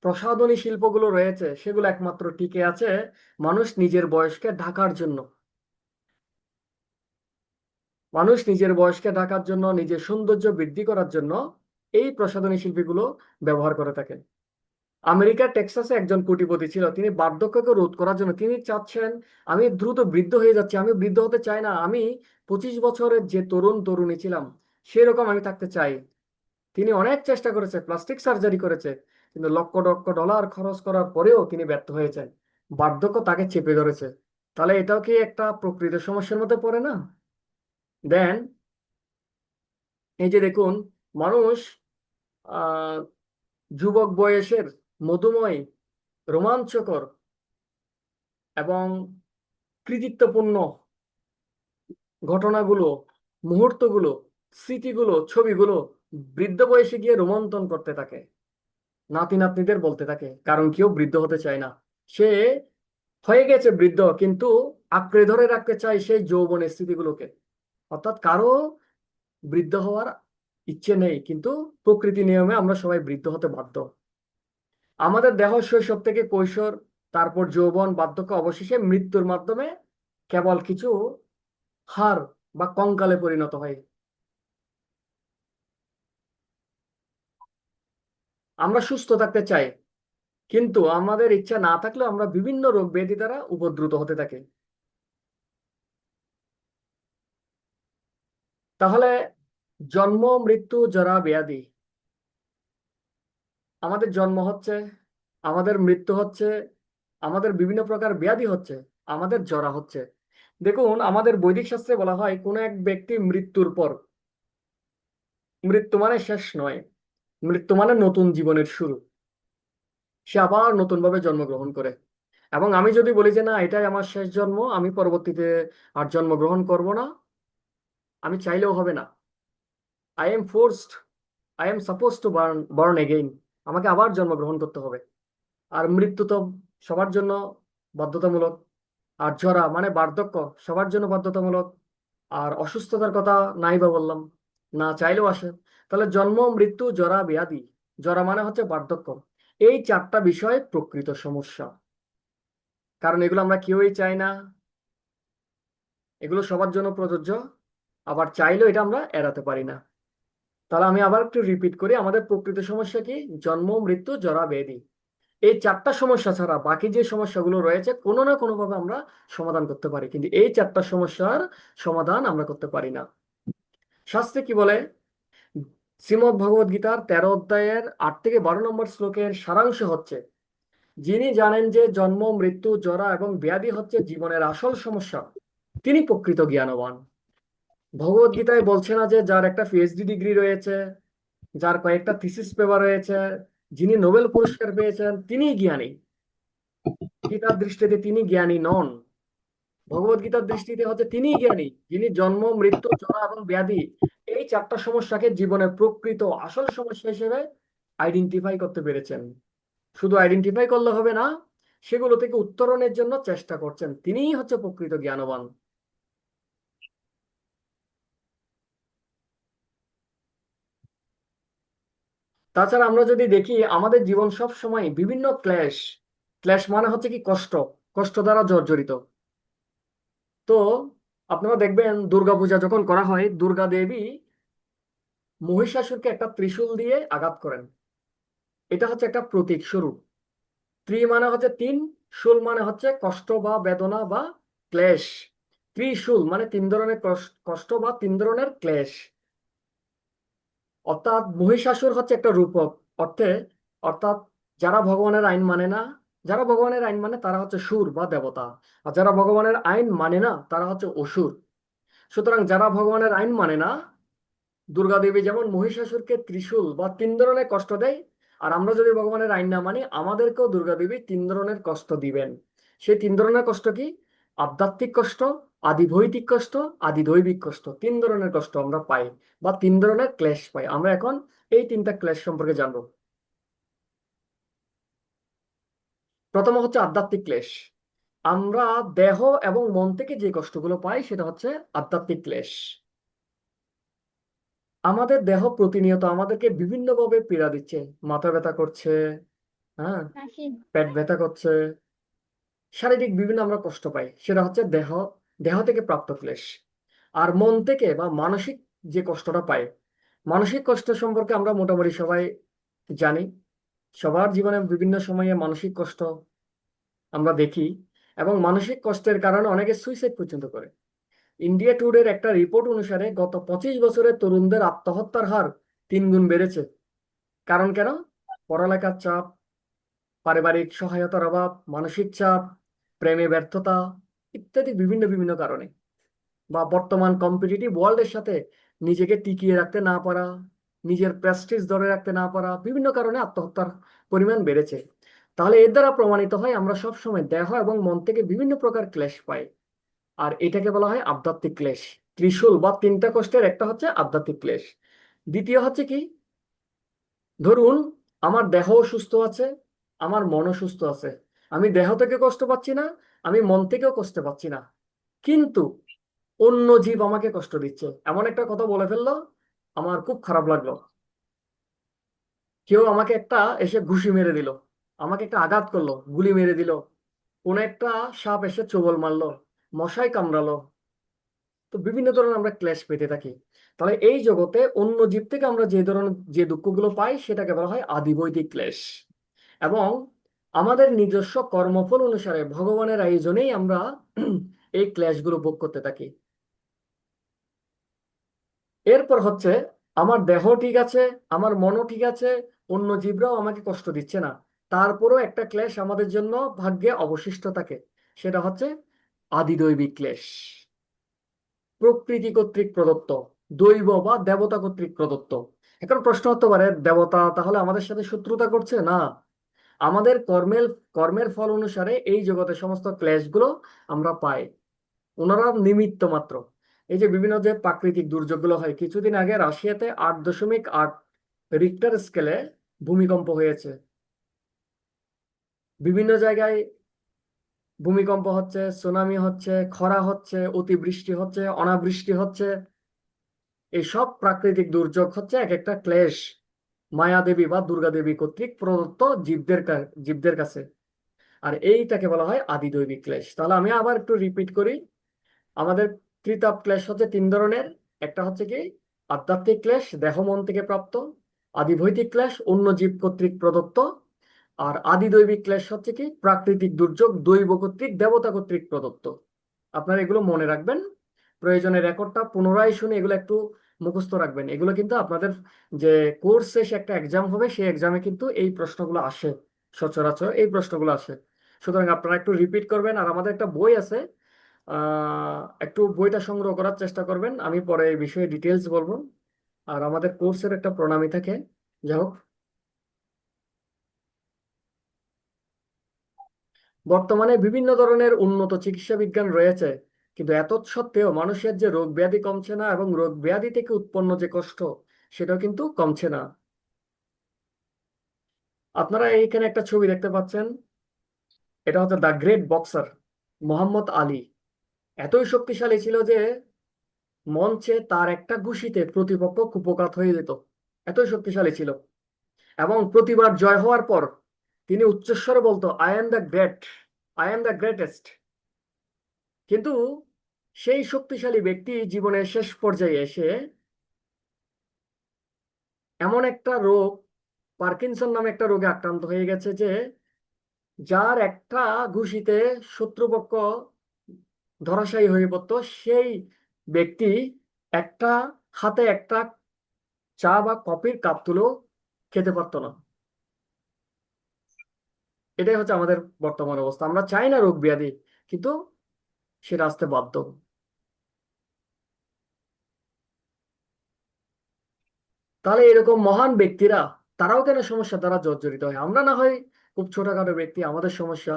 Speaker 1: প্রসাধনী শিল্পগুলো রয়েছে সেগুলো একমাত্র টিকে আছে মানুষ নিজের বয়সকে ঢাকার জন্য। মানুষ নিজের বয়সকে ঢাকার জন্য, নিজের সৌন্দর্য বৃদ্ধি করার জন্য এই প্রসাধনী শিল্পীগুলো ব্যবহার করে থাকেন। আমেরিকার টেক্সাসে একজন কোটিপতি ছিল, তিনি বার্ধক্যকে রোধ করার জন্য তিনি চাচ্ছেন, আমি দ্রুত বৃদ্ধ হয়ে যাচ্ছি, আমি বৃদ্ধ হতে চাই না, আমি 25 বছরের যে তরুণ তরুণী ছিলাম সেরকম আমি থাকতে চাই। তিনি অনেক চেষ্টা করেছে, প্লাস্টিক সার্জারি করেছে, কিন্তু লক্ষ লক্ষ ডলার খরচ করার পরেও তিনি ব্যর্থ হয়েছেন। বার্ধক্য তাকে চেপে ধরেছে। তাহলে এটাও কি একটা প্রকৃত সমস্যার মধ্যে পড়ে না? দেন এই যে দেখুন, মানুষ আহ যুবক বয়সের মধুময়, রোমাঞ্চকর এবং কৃতিত্বপূর্ণ ঘটনাগুলো, মুহূর্তগুলো স্মৃতিগুলো, ছবিগুলো বৃদ্ধ বয়সে গিয়ে রোমন্থন করতে থাকে, নাতি নাতনিদের বলতে থাকে, কারণ কেউ বৃদ্ধ হতে চায় না। সে হয়ে গেছে বৃদ্ধ, কিন্তু আঁকড়ে ধরে রাখতে চায় সেই যৌবনের স্মৃতিগুলোকে। অর্থাৎ কারো বৃদ্ধ হওয়ার ইচ্ছে নেই, কিন্তু প্রকৃতি নিয়মে আমরা সবাই বৃদ্ধ হতে বাধ্য। আমাদের দেহ শৈশব থেকে কৈশোর, তারপর যৌবন, বার্ধক্য, অবশেষে মৃত্যুর মাধ্যমে কেবল কিছু হাড় বা কঙ্কালে পরিণত হয়। আমরা সুস্থ থাকতে চাই, কিন্তু আমাদের ইচ্ছা না থাকলেও আমরা বিভিন্ন রোগ ব্যাধি দ্বারা উপদ্রুত হতে থাকি। তাহলে জন্ম, মৃত্যু, জরা, ব্যাধি। আমাদের জন্ম হচ্ছে, আমাদের মৃত্যু হচ্ছে, আমাদের বিভিন্ন প্রকার ব্যাধি হচ্ছে, আমাদের জরা হচ্ছে। দেখুন, আমাদের বৈদিক শাস্ত্রে বলা হয় কোনো এক ব্যক্তি মৃত্যুর পর, মৃত্যু মানে শেষ নয়, মৃত্যু মানে নতুন জীবনের শুরু, সে আবার নতুন ভাবে জন্মগ্রহণ করে। এবং আমি যদি বলি যে না, এটাই আমার শেষ জন্ম, আমি পরবর্তীতে আর জন্মগ্রহণ করব না, আমি চাইলেও হবে না। I am forced, I am suppose to burn born again, আমাকে আবার জন্মগ্রহণ করতে হবে। আর মৃত্যু তো সবার জন্য বাধ্যতামূলক। আর জরা মানে বার্ধক্য, সবার জন্য বাধ্যতামূলক। আর অসুস্থতার কথা নাই বা বললাম, না চাইলেও আসে। তাহলে জন্ম, মৃত্যু, জরা, ব্যাধি। জরা মানে হচ্ছে বার্ধক্য। এই চারটা বিষয় প্রকৃত সমস্যা, কারণ এগুলো আমরা কেউই চাই না, এগুলো সবার জন্য প্রযোজ্য। আবার চাইলেও এটা আমরা এড়াতে পারি না। তাহলে আমি আবার একটু রিপিট করি, আমাদের প্রকৃত সমস্যা কি? জন্ম, মৃত্যু, জরা, ব্যাধি। এই চারটা সমস্যা ছাড়া বাকি যে সমস্যাগুলো রয়েছে কোনো না কোনো ভাবে আমরা সমাধান করতে পারি, কিন্তু এই চারটা সমস্যার সমাধান আমরা করতে পারি না। শাস্ত্রে কি বলে? শ্রীমদ্ ভগবদ গীতার 13 অধ্যায়ের 8 থেকে 12 নম্বর শ্লোকের সারাংশ হচ্ছে, যিনি জানেন যে জন্ম, মৃত্যু, জরা এবং ব্যাধি হচ্ছে জীবনের আসল সমস্যা, তিনি প্রকৃত জ্ঞানবান। ভগবদ গীতায় বলছে না যে যার একটা পিএইচডি ডিগ্রি রয়েছে, যার কয়েকটা থিসিস পেপার রয়েছে, যিনি নোবেল পুরস্কার পেয়েছেন তিনিই জ্ঞানী। গীতার দৃষ্টিতে তিনি জ্ঞানী নন। ভগবত গীতার দৃষ্টিতে হচ্ছে তিনিই জ্ঞানী, যিনি জন্ম, মৃত্যু, জরা এবং ব্যাধি এই চারটা সমস্যাকে জীবনের প্রকৃত আসল সমস্যা হিসেবে আইডেন্টিফাই করতে পেরেছেন। শুধু আইডেন্টিফাই করলে হবে না, সেগুলো থেকে উত্তরণের জন্য চেষ্টা করছেন, তিনিই হচ্ছে প্রকৃত জ্ঞানবান। তাছাড়া আমরা যদি দেখি, আমাদের জীবন সব সময় বিভিন্ন ক্লেশ, ক্লেশ মানে হচ্ছে কি কষ্ট, কষ্ট দ্বারা জর্জরিত। তো আপনারা দেখবেন দুর্গাপূজা যখন করা হয়, দুর্গা দেবী মহিষাসুরকে একটা ত্রিশূল দিয়ে আঘাত করেন। এটা হচ্ছে একটা প্রতীক স্বরূপ। মানে হচ্ছে তিন, শূল মানে হচ্ছে কষ্ট বা বেদনা বা ক্লেশ। ত্রিশূল মানে তিন ধরনের কষ্ট বা তিন ধরনের ক্লেশ। অর্থাৎ মহিষাসুর হচ্ছে একটা রূপক অর্থে, অর্থাৎ যারা ভগবানের আইন মানে না, যারা ভগবানের আইন মানে তারা হচ্ছে সুর বা দেবতা, আর যারা ভগবানের আইন মানে না তারা হচ্ছে অসুর। সুতরাং যারা ভগবানের আইন মানে না, দুর্গা দেবী যেমন মহিষাসুরকে ত্রিশূল বা তিন ধরনের কষ্ট দেয়, আর আমরা যদি ভগবানের আইন না মানি, আমাদেরকেও দুর্গা দেবী তিন ধরনের কষ্ট দিবেন। সেই তিন ধরনের কষ্ট কি? আধ্যাত্মিক কষ্ট, আদি ভৌতিক কষ্ট, আদি দৈবিক কষ্ট। তিন ধরনের কষ্ট আমরা পাই, বা তিন ধরনের ক্লেশ পাই। আমরা এখন এই তিনটা ক্লেশ সম্পর্কে জানবো। প্রথম হচ্ছে আধ্যাত্মিক ক্লেশ। আমরা দেহ এবং মন থেকে যে কষ্টগুলো পাই সেটা হচ্ছে আধ্যাত্মিক ক্লেশ। আমাদের দেহ প্রতিনিয়ত আমাদেরকে বিভিন্নভাবে পীড়া দিচ্ছে, মাথা ব্যথা করছে, হ্যাঁ, পেট ব্যথা করছে, শারীরিক বিভিন্ন আমরা কষ্ট পাই, সেটা হচ্ছে দেহ, দেহ থেকে প্রাপ্ত ক্লেশ। আর মন থেকে বা মানসিক যে কষ্টটা পাই, মানসিক কষ্ট সম্পর্কে আমরা মোটামুটি সবাই জানি। সবার জীবনে বিভিন্ন সময়ে মানসিক কষ্ট আমরা দেখি, এবং মানসিক কষ্টের কারণে অনেকে সুইসাইড পর্যন্ত করে। ইন্ডিয়া টুডের একটা রিপোর্ট অনুসারে গত 25 বছরে তরুণদের আত্মহত্যার হার 3 গুণ বেড়েছে। কারণ কেন? পড়ালেখার চাপ, পারিবারিক সহায়তার অভাব, মানসিক চাপ, প্রেমে ব্যর্থতা ইত্যাদি বিভিন্ন বিভিন্ন কারণে, বা বর্তমান কম্পিটিটিভ ওয়ার্ল্ডের সাথে নিজেকে টিকিয়ে রাখতে না পারা, নিজের প্রেস্টিজ ধরে রাখতে না পারা, বিভিন্ন কারণে আত্মহত্যার পরিমাণ বেড়েছে। তাহলে এর দ্বারা প্রমাণিত হয় আমরা সব সময় দেহ এবং মন থেকে বিভিন্ন প্রকার ক্লেশ পাই, আর এটাকে বলা হয় আধ্যাত্মিক ক্লেশ। ত্রিশূল বা তিনটা কষ্টের একটা হচ্ছে আধ্যাত্মিক ক্লেশ। দ্বিতীয় হচ্ছে কি, ধরুন আমার দেহও সুস্থ আছে, আমার মনও সুস্থ আছে, আমি দেহ থেকে কষ্ট পাচ্ছি না, আমি মন থেকেও কষ্ট পাচ্ছি না, কিন্তু অন্য জীব আমাকে কষ্ট দিচ্ছে, এমন একটা কথা বলে ফেললো, আমার খুব খারাপ লাগলো। কেউ আমাকে একটা এসে ঘুষি মেরে দিল, আমাকে একটা আঘাত করলো, গুলি মেরে দিল, কোন একটা সাপ এসে ছোবল মারলো, মশাই কামড়ালো। তো বিভিন্ন ধরনের আমরা ক্লেশ পেতে থাকি। তাহলে এই জগতে অন্য জীব থেকে আমরা যে ধরনের যে দুঃখগুলো পাই সেটাকে বলা হয় আদিবৈদিক ক্লেশ। এবং আমাদের নিজস্ব কর্মফল অনুসারে ভগবানের আয়োজনেই আমরা এই ক্লেশগুলো ভোগ করতে থাকি। এরপর হচ্ছে আমার দেহ ঠিক আছে, আমার মনও ঠিক আছে, অন্য জীবরাও আমাকে কষ্ট দিচ্ছে না, তারপরও একটা ক্লেশ আমাদের জন্য ভাগ্যে অবশিষ্ট থাকে। সেটা হচ্ছে আদিদৈবিক ক্লেশ, প্রকৃতি কর্তৃক প্রদত্ত, দৈব বা দেবতা কর্তৃক প্রদত্ত। এখন প্রশ্ন হতে পারে, দেবতা তাহলে আমাদের সাথে শত্রুতা করছে? না, আমাদের কর্মের কর্মের ফল অনুসারে এই জগতে সমস্ত ক্লেশগুলো আমরা পাই, ওনারা নিমিত্ত মাত্র। এই যে বিভিন্ন যে প্রাকৃতিক দুর্যোগগুলো হয়, কিছুদিন আগে রাশিয়াতে 8.8 রিক্টার স্কেলে ভূমিকম্প হয়েছে। বিভিন্ন জায়গায় ভূমিকম্প হচ্ছে, সুনামি হচ্ছে, খরা হচ্ছে, অতিবৃষ্টি হচ্ছে, অনাবৃষ্টি হচ্ছে। এই সব প্রাকৃতিক দুর্যোগ হচ্ছে এক একটা ক্লেশ, মায়া দেবী বা দুর্গা দেবী কর্তৃক প্রদত্ত জীবদের কাছে। আর এইটাকে বলা হয় আদিদৈবিক ক্লেশ। তাহলে আমি আবার একটু রিপিট করি, আমাদের ত্রিতাপ ক্লেশ হচ্ছে তিন ধরনের। একটা হচ্ছে কি আধ্যাত্মিক ক্লেশ, দেহ মন থেকে প্রাপ্ত। আদিভৌতিক ক্লেশ অন্য জীব কর্তৃক প্রদত্ত। আর আদিদৈবিক ক্লেশ হচ্ছে কি প্রাকৃতিক দুর্যোগ, দৈব কর্তৃক দেবতা কর্তৃক প্রদত্ত। আপনারা এগুলো মনে রাখবেন, প্রয়োজনে রেকর্ডটা পুনরায় শুনে এগুলো একটু মুখস্থ রাখবেন। এগুলো কিন্তু আপনাদের যে কোর্স শেষে একটা এক্সাম হবে, সেই এক্সামে কিন্তু এই প্রশ্নগুলো আসে, সচরাচর এই প্রশ্নগুলো আসে। সুতরাং আপনারা একটু রিপিট করবেন। আর আমাদের একটা বই আছে, একটু বইটা সংগ্রহ করার চেষ্টা করবেন, আমি পরে এই বিষয়ে ডিটেলস বলবো। আর আমাদের কোর্সের একটা প্রণামী থাকে। যাই হোক, বর্তমানে বিভিন্ন ধরনের উন্নত চিকিৎসা বিজ্ঞান রয়েছে, কিন্তু এত সত্ত্বেও মানুষের যে রোগ ব্যাধি কমছে না, এবং রোগ ব্যাধি থেকে উৎপন্ন যে কষ্ট সেটাও কিন্তু কমছে না। আপনারা এইখানে একটা ছবি দেখতে পাচ্ছেন, এটা হচ্ছে the great boxer Muhammad Ali. এতই শক্তিশালী ছিল যে মঞ্চে তার একটা ঘুষিতে প্রতিপক্ষ কুপকাত হয়ে যেত, এতই শক্তিশালী ছিল। এবং প্রতিবার জয় হওয়ার পর তিনি উচ্চস্বরে বলতো, I am the great, I am the greatest. কিন্তু সেই শক্তিশালী ব্যক্তি জীবনের শেষ পর্যায়ে এসে এমন একটা রোগ, পার্কিনসন নামে একটা রোগে আক্রান্ত হয়ে গেছে, যে যার একটা ঘুষিতে শত্রুপক্ষ ধরাশায়ী হয়ে পড়তো, সেই ব্যক্তি একটা হাতে একটা চা বা কফির কাপ তুলেও খেতে পারতো না। এটাই হচ্ছে আমাদের বর্তমান অবস্থা। আমরা চাই না রোগ ব্যাধি, কিন্তু সেটা আসতে বাধ্য। তাহলে এরকম মহান ব্যক্তিরা, তারাও কেন সমস্যা দ্বারা জর্জরিত হয়? আমরা না হয় খুব ছোটখাটো ব্যক্তি, আমাদের সমস্যা,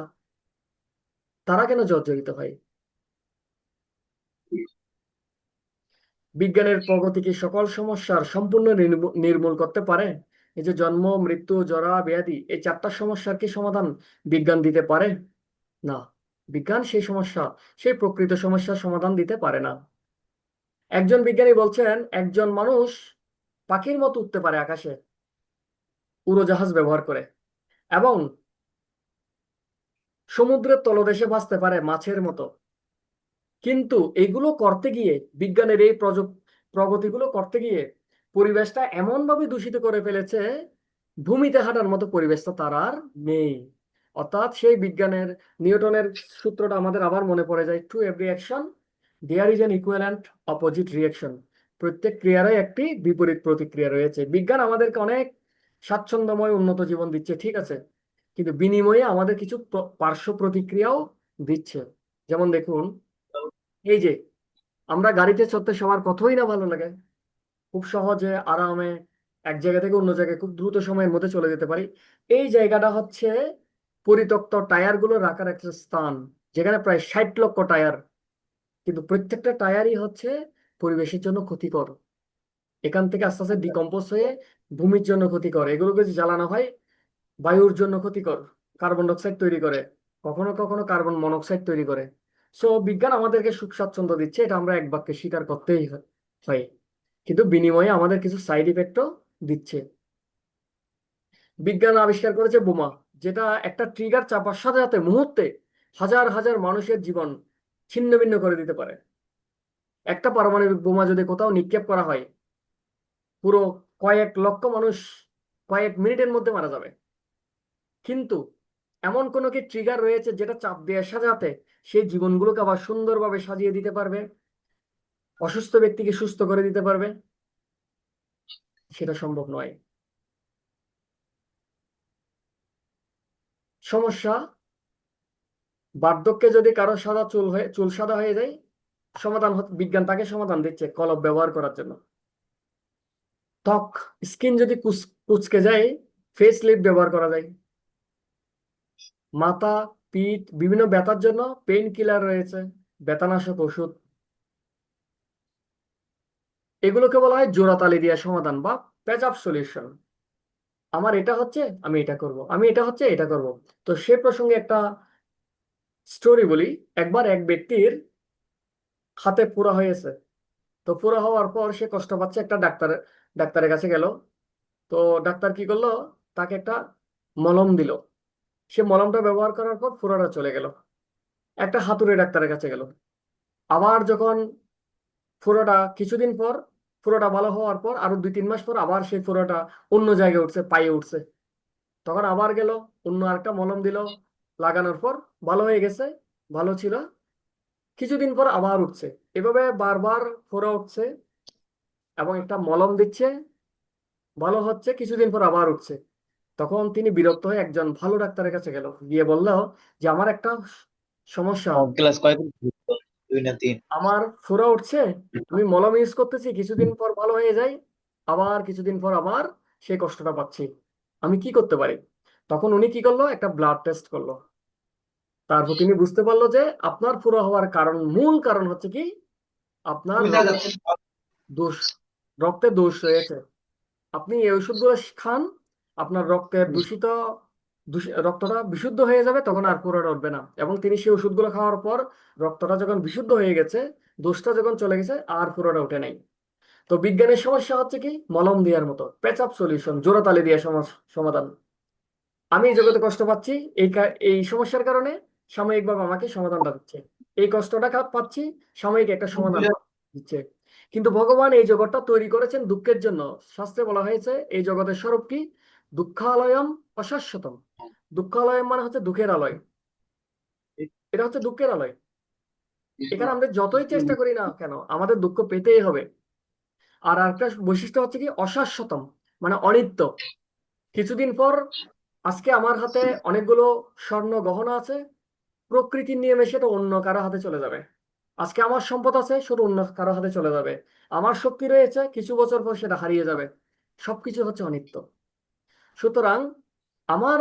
Speaker 1: তারা কেন জর্জরিত হয়? বিজ্ঞানের প্রগতি কি সকল সমস্যার সম্পূর্ণ নির্মূল করতে পারে? এই যে জন্ম, মৃত্যু, জরা, ব্যাধি, এই চারটা সমস্যার কি সমাধান বিজ্ঞান দিতে পারে? না, বিজ্ঞান সেই সমস্যা, সেই প্রকৃত সমস্যার সমাধান দিতে পারে না। একজন বিজ্ঞানী বলছেন একজন মানুষ পাখির মতো উঠতে পারে আকাশে, উড়োজাহাজ ব্যবহার করে, এবং সমুদ্রের তলদেশে ভাসতে পারে মাছের মতো। কিন্তু এগুলো করতে গিয়ে, বিজ্ঞানের এই প্রগতিগুলো করতে গিয়ে পরিবেশটা এমন ভাবে দূষিত করে ফেলেছে, ভূমিতে হাঁটার মতো পরিবেশটা তার আর নেই। অর্থাৎ সেই বিজ্ঞানের নিউটনের সূত্রটা আমাদের আবার মনে পড়ে যায়, to every action there is an equivalent opposite reaction. প্রত্যেক ক্রিয়ারই একটি বিপরীত প্রতিক্রিয়া রয়েছে। বিজ্ঞান আমাদেরকে অনেক স্বাচ্ছন্দ্যময় উন্নত জীবন দিচ্ছে, ঠিক আছে, কিন্তু বিনিময়ে আমাদের কিছু পার্শ্ব প্রতিক্রিয়াও দিচ্ছে। যেমন দেখুন, এই যে আমরা গাড়িতে চড়তে সবার কতই না ভালো লাগে, খুব সহজে আরামে এক জায়গা থেকে অন্য জায়গায় খুব দ্রুত সময়ের মধ্যে চলে যেতে পারি। এই জায়গাটা হচ্ছে পরিত্যক্ত টায়ার গুলো রাখার একটা স্থান, যেখানে প্রায় 60 লক্ষ টায়ার, কিন্তু প্রত্যেকটা টায়ারই হচ্ছে পরিবেশের জন্য ক্ষতিকর। এখান থেকে আস্তে আস্তে ডিকম্পোজ হয়ে ভূমির জন্য ক্ষতিকর। এগুলোকে যদি জ্বালানো হয় বায়ুর জন্য ক্ষতিকর, কার্বন ডাইঅক্সাইড তৈরি করে, কখনো কখনো কার্বন মনোক্সাইড তৈরি করে। সো বিজ্ঞান আমাদেরকে সুখ স্বাচ্ছন্দ্য দিচ্ছে, এটা আমরা এক বাক্যে স্বীকার করতেই হয়, কিন্তু বিনিময়ে আমাদের কিছু সাইড ইফেক্টও দিচ্ছে। বিজ্ঞান আবিষ্কার করেছে বোমা, যেটা একটা ট্রিগার চাপার সাথে সাথে মুহূর্তে হাজার হাজার মানুষের জীবন ছিন্ন ভিন্ন করে দিতে পারে। একটা পারমাণবিক বোমা যদি কোথাও নিক্ষেপ করা হয়, পুরো কয়েক লক্ষ মানুষ কয়েক মিনিটের মধ্যে মারা যাবে। কিন্তু এমন কোনো কি ট্রিগার রয়েছে যেটা চাপ দেওয়ার সাথে সাথে সেই জীবনগুলোকে আবার সুন্দরভাবে সাজিয়ে দিতে পারবে, অসুস্থ ব্যক্তিকে সুস্থ করে দিতে পারবে? সেটা সম্ভব নয়। সমস্যা, বার্ধক্যে যদি কারো সাদা চুল সাদা হয়ে যায়, সমাধান বিজ্ঞান তাকে সমাধান দিচ্ছে কলম ব্যবহার করার জন্য। ত্বক, স্কিন যদি কুচকে যায়, ফেস লিফট ব্যবহার করা যায়। মাথা, পিঠ, বিভিন্ন ব্যথার জন্য পেইন কিলার রয়েছে, ব্যথানাশক ওষুধ। এগুলোকে বলা হয় জোড়াতালি দেওয়া সমাধান বা প্যাচ আপ সলিউশন। আমার এটা হচ্ছে, আমি এটা করব, আমি এটা হচ্ছে, এটা করব। তো সে প্রসঙ্গে একটা স্টোরি বলি। একবার এক ব্যক্তির হাতে পোড়া হয়েছে। তো পোড়া হওয়ার পর সে কষ্ট পাচ্ছে, একটা ডাক্তারের কাছে গেল। তো ডাক্তার কি করলো, তাকে একটা মলম দিল। সে মলমটা ব্যবহার করার পর ফোড়াটা চলে গেল। একটা হাতুড়ে ডাক্তারের কাছে গেল। আবার যখন কিছুদিন পর ফোড়াটা ভালো হওয়ার পর আরো 2-3 মাস পর আবার সেই ফোড়াটা অন্য জায়গায় উঠছে, পায়ে উঠছে। তখন আবার গেল, অন্য আরেকটা মলম দিল, লাগানোর পর ভালো হয়ে গেছে, ভালো ছিল। কিছুদিন পর আবার উঠছে। এভাবে বারবার ফোড়া উঠছে এবং একটা মলম দিচ্ছে, ভালো হচ্ছে, কিছুদিন পর আবার উঠছে। তখন তিনি বিরক্ত হয়ে একজন ভালো ডাক্তারের কাছে গেল, গিয়ে বলল যে আমার একটা সমস্যা,
Speaker 4: ক্লাস কয়দিন? 2 না 3?
Speaker 1: আমার ফোড়া উঠছে, আমি মলম ইউজ করতেছি, কিছুদিন পর ভালো হয়ে যায়, আবার কিছুদিন পর আবার সেই কষ্টটা পাচ্ছি, আমি কি করতে পারি? তখন উনি কি করলো, একটা ব্লাড টেস্ট করলো। তারপর তিনি বুঝতে পারলো যে আপনার ফোড়া হওয়ার মূল কারণ হচ্ছে কি, আপনার দোষ, রক্তে দোষ রয়েছে। আপনি এই ওষুধগুলো খান, আপনার রক্তের রক্তটা বিশুদ্ধ হয়ে যাবে, তখন আর ফোড়া উঠবে না। এবং তিনি সেই ওষুধগুলো খাওয়ার পর রক্তটা যখন বিশুদ্ধ হয়ে গেছে, দোষটা যখন চলে গেছে, আর ফোড়াটা উঠে নাই। তো বিজ্ঞানের সমস্যা হচ্ছে কি, মলম দেওয়ার মতো, প্যাচ আপ সলিউশন, জোড়াতালি দিয়ে সমাধান। আমি এই জগতে কষ্ট পাচ্ছি, এই সমস্যার কারণে সাময়িকভাবে আমাকে সমাধানটা দিচ্ছে। এই কষ্টটা পাচ্ছি, সাময়িক একটা সমাধান দিচ্ছে। কিন্তু ভগবান এই জগৎটা তৈরি করেছেন দুঃখের জন্য। শাস্ত্রে বলা হয়েছে এই জগতের স্বরূপ কি, দুঃখালয়ম অশাশ্বতম। দুঃখালয়ম মানে হচ্ছে দুঃখের আলয়, এটা হচ্ছে দুঃখের আলয়। এখানে আমরা যতই চেষ্টা করি না কেন, আমাদের দুঃখ পেতেই হবে। আর একটা বৈশিষ্ট্য হচ্ছে কি, অশাশ্বতম মানে অনিত্য। কিছুদিন পর, আজকে আমার হাতে অনেকগুলো স্বর্ণ গহনা আছে, প্রকৃতির নিয়মে সেটা অন্য কারো হাতে চলে যাবে। আজকে আমার সম্পদ আছে, সেটা অন্য কারো হাতে চলে যাবে। আমার শক্তি রয়েছে, কিছু বছর পর সেটা হারিয়ে যাবে। সবকিছু হচ্ছে অনিত্য। সুতরাং আমার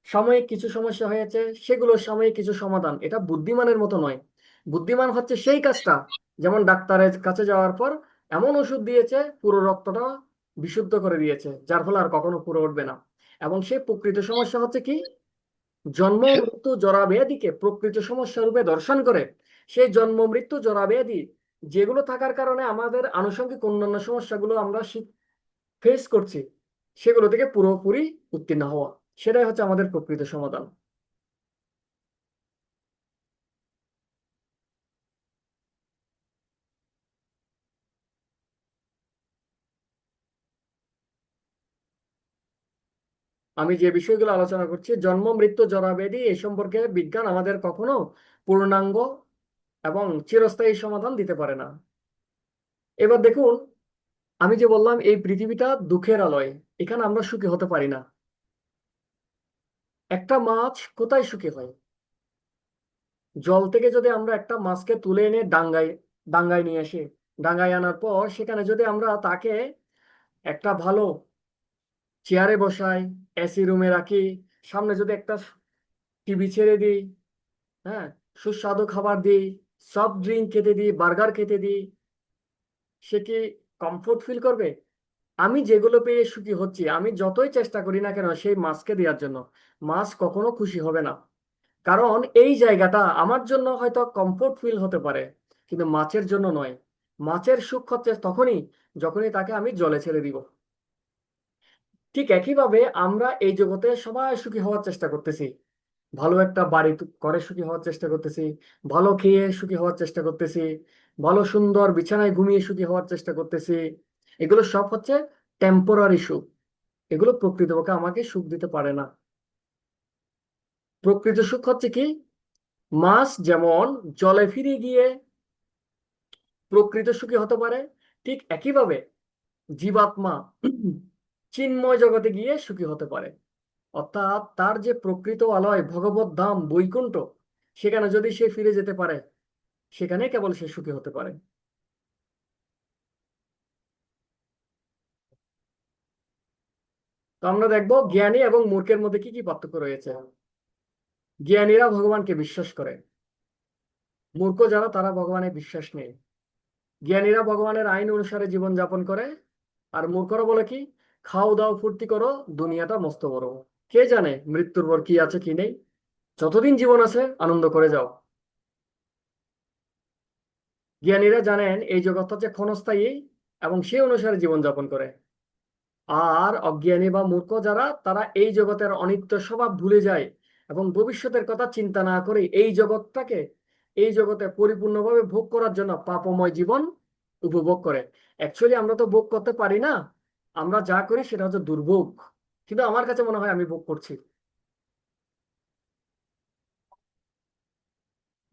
Speaker 1: সাময়িক কিছু সমস্যা হয়েছে, সেগুলো সাময়িক কিছু সমাধান, এটা বুদ্ধিমানের মতো নয়। বুদ্ধিমান হচ্ছে সেই কাজটা, যেমন ডাক্তারের কাছে যাওয়ার পর এমন ওষুধ দিয়েছে, পুরো রক্তটা বিশুদ্ধ করে দিয়েছে, যার ফলে আর কখনো পুরো উঠবে না। এবং সেই প্রকৃত সমস্যা হচ্ছে কি, জন্ম মৃত্যু জরা ব্যাধিকে প্রকৃত সমস্যা রূপে দর্শন করে সেই জন্ম মৃত্যু জরা ব্যাধি, যেগুলো থাকার কারণে আমাদের আনুষঙ্গিক অন্যান্য সমস্যাগুলো আমরা ফেস করছি, সেগুলো থেকে পুরোপুরি উত্তীর্ণ হওয়া, সেটাই হচ্ছে আমাদের প্রকৃত সমাধান। আমি যে বিষয়গুলো আলোচনা করছি, জন্ম মৃত্যু জরা ব্যাধি, এই সম্পর্কে বিজ্ঞান আমাদের কখনো পূর্ণাঙ্গ এবং চিরস্থায়ী সমাধান দিতে পারে না। এবার দেখুন, আমি যে বললাম এই পৃথিবীটা দুঃখের আলয়, এখানে আমরা সুখী হতে পারি না। একটা মাছ কোথায় সুখী হয়? জল থেকে যদি আমরা একটা মাছকে তুলে এনে ডাঙ্গায় ডাঙ্গায় নিয়ে আসি, ডাঙ্গায় আনার পর সেখানে যদি আমরা তাকে একটা ভালো চেয়ারে বসাই, এসি রুমে রাখি, সামনে যদি একটা টিভি ছেড়ে দিই, হ্যাঁ, সুস্বাদু খাবার দিই, সফট ড্রিঙ্ক খেতে দিই, বার্গার খেতে দিই, সে কি কমফোর্ট ফিল করবে? আমি যেগুলো পেয়ে সুখী হচ্ছি, আমি যতই চেষ্টা করি না কেন সেই মাছকে দেওয়ার জন্য, মাছ কখনো খুশি হবে না। কারণ এই জায়গাটা আমার জন্য হয়তো কমফোর্ট ফিল হতে পারে, কিন্তু মাছের জন্য নয়। মাছের সুখ হচ্ছে যখনই তাকে আমি জলে ছেড়ে দিব। ঠিক একইভাবে আমরা এই জগতে সবাই সুখী হওয়ার চেষ্টা করতেছি, ভালো একটা বাড়ি করে সুখী হওয়ার চেষ্টা করতেছি, ভালো খেয়ে সুখী হওয়ার চেষ্টা করতেছি, ভালো সুন্দর বিছানায় ঘুমিয়ে সুখী হওয়ার চেষ্টা করতেছি। এগুলো সব হচ্ছে টেম্পোরারি সুখ। এগুলো প্রকৃতপক্ষে আমাকে সুখ দিতে পারে না। প্রকৃত সুখ হচ্ছে কি, মাছ যেমন জলে ফিরে গিয়ে প্রকৃত সুখী হতে পারে, ঠিক একইভাবে জীবাত্মা চিন্ময় জগতে গিয়ে সুখী হতে পারে। অর্থাৎ তার যে প্রকৃত আলয় ভগবত ধাম বৈকুণ্ঠ, সেখানে যদি সে ফিরে যেতে পারে, সেখানে কেবল সে সুখী হতে পারে। তো আমরা দেখবো জ্ঞানী এবং মূর্খের মধ্যে কি কি পার্থক্য রয়েছে। জ্ঞানীরা ভগবানকে বিশ্বাস করে, মূর্খ যারা তারা ভগবানের বিশ্বাস নেই। জ্ঞানীরা ভগবানের আইন অনুসারে জীবন যাপন করে, আর মূর্খরা বলে কি, খাও দাও ফুর্তি করো, দুনিয়াটা মস্ত বড়, কে জানে মৃত্যুর পর কি আছে কি নেই, যতদিন জীবন আছে আনন্দ করে যাও। জ্ঞানীরা জানেন এই জগৎ হচ্ছে ক্ষণস্থায়ী এবং সে অনুসারে জীবন যাপন করে। আর অজ্ঞানী বা মূর্খ যারা, তারা এই জগতের অনিত্য স্বভাব ভুলে যায় এবং ভবিষ্যতের কথা চিন্তা না করে এই জগতে পরিপূর্ণভাবে ভোগ করার জন্য পাপময় জীবন উপভোগ করে। অ্যাকচুয়ালি আমরা তো ভোগ করতে পারি না, আমরা যা করি সেটা হচ্ছে দুর্ভোগ, কিন্তু আমার কাছে মনে হয় আমি ভোগ করছি।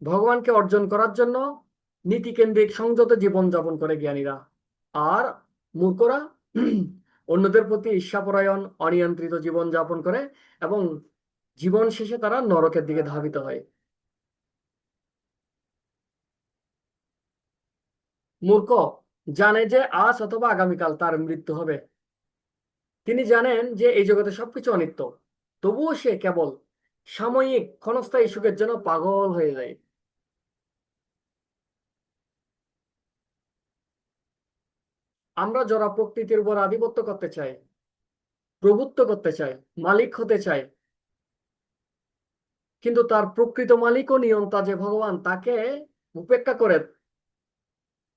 Speaker 1: ভগবানকে অর্জন করার জন্য নীতিকেন্দ্রিক সংযত জীবন যাপন করে জ্ঞানীরা, আর মূর্খরা অন্যদের প্রতি ঈর্ষাপরায়ণ অনিয়ন্ত্রিত জীবন যাপন করে এবং জীবন শেষে তারা নরকের দিকে ধাবিত হয়। মূর্খ জানে যে আজ অথবা আগামীকাল তার মৃত্যু হবে। তিনি জানেন যে এই জগতে সবকিছু অনিত্য, তবুও সে কেবল সাময়িক ক্ষণস্থায়ী সুখের জন্য পাগল হয়ে যায়। আমরা যারা প্রকৃতির উপর আধিপত্য করতে চাই, প্রভুত্ব করতে চাই, মালিক হতে চাই, কিন্তু তার প্রকৃত মালিক ও নিয়ন্তা যে ভগবান, তাকে উপেক্ষা করে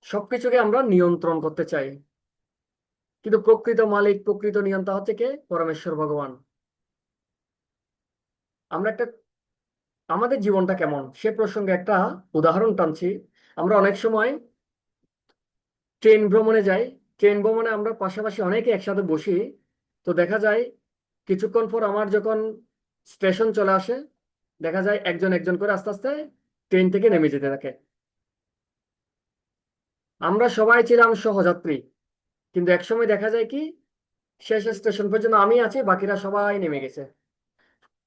Speaker 1: সবকিছুকে আমরা নিয়ন্ত্রণ করতে চাই। কিন্তু প্রকৃত মালিক, প্রকৃত নিয়ন্তা হচ্ছে কে? পরমেশ্বর ভগবান। আমরা একটা আমাদের জীবনটা কেমন সে প্রসঙ্গে একটা উদাহরণ টানছি। আমরা অনেক সময় ট্রেন ভ্রমণে যাই, ট্রেন ভ্রমণে আমরা পাশাপাশি অনেকে একসাথে বসি। তো দেখা যায় কিছুক্ষণ পর আমার যখন স্টেশন চলে আসে, দেখা যায় একজন একজন করে আস্তে আস্তে ট্রেন থেকে নেমে যেতে থাকে। আমরা সবাই ছিলাম সহযাত্রী, কিন্তু একসময় দেখা যায় কি, শেষ স্টেশন পর্যন্ত আমি আছি, বাকিরা সবাই নেমে গেছে।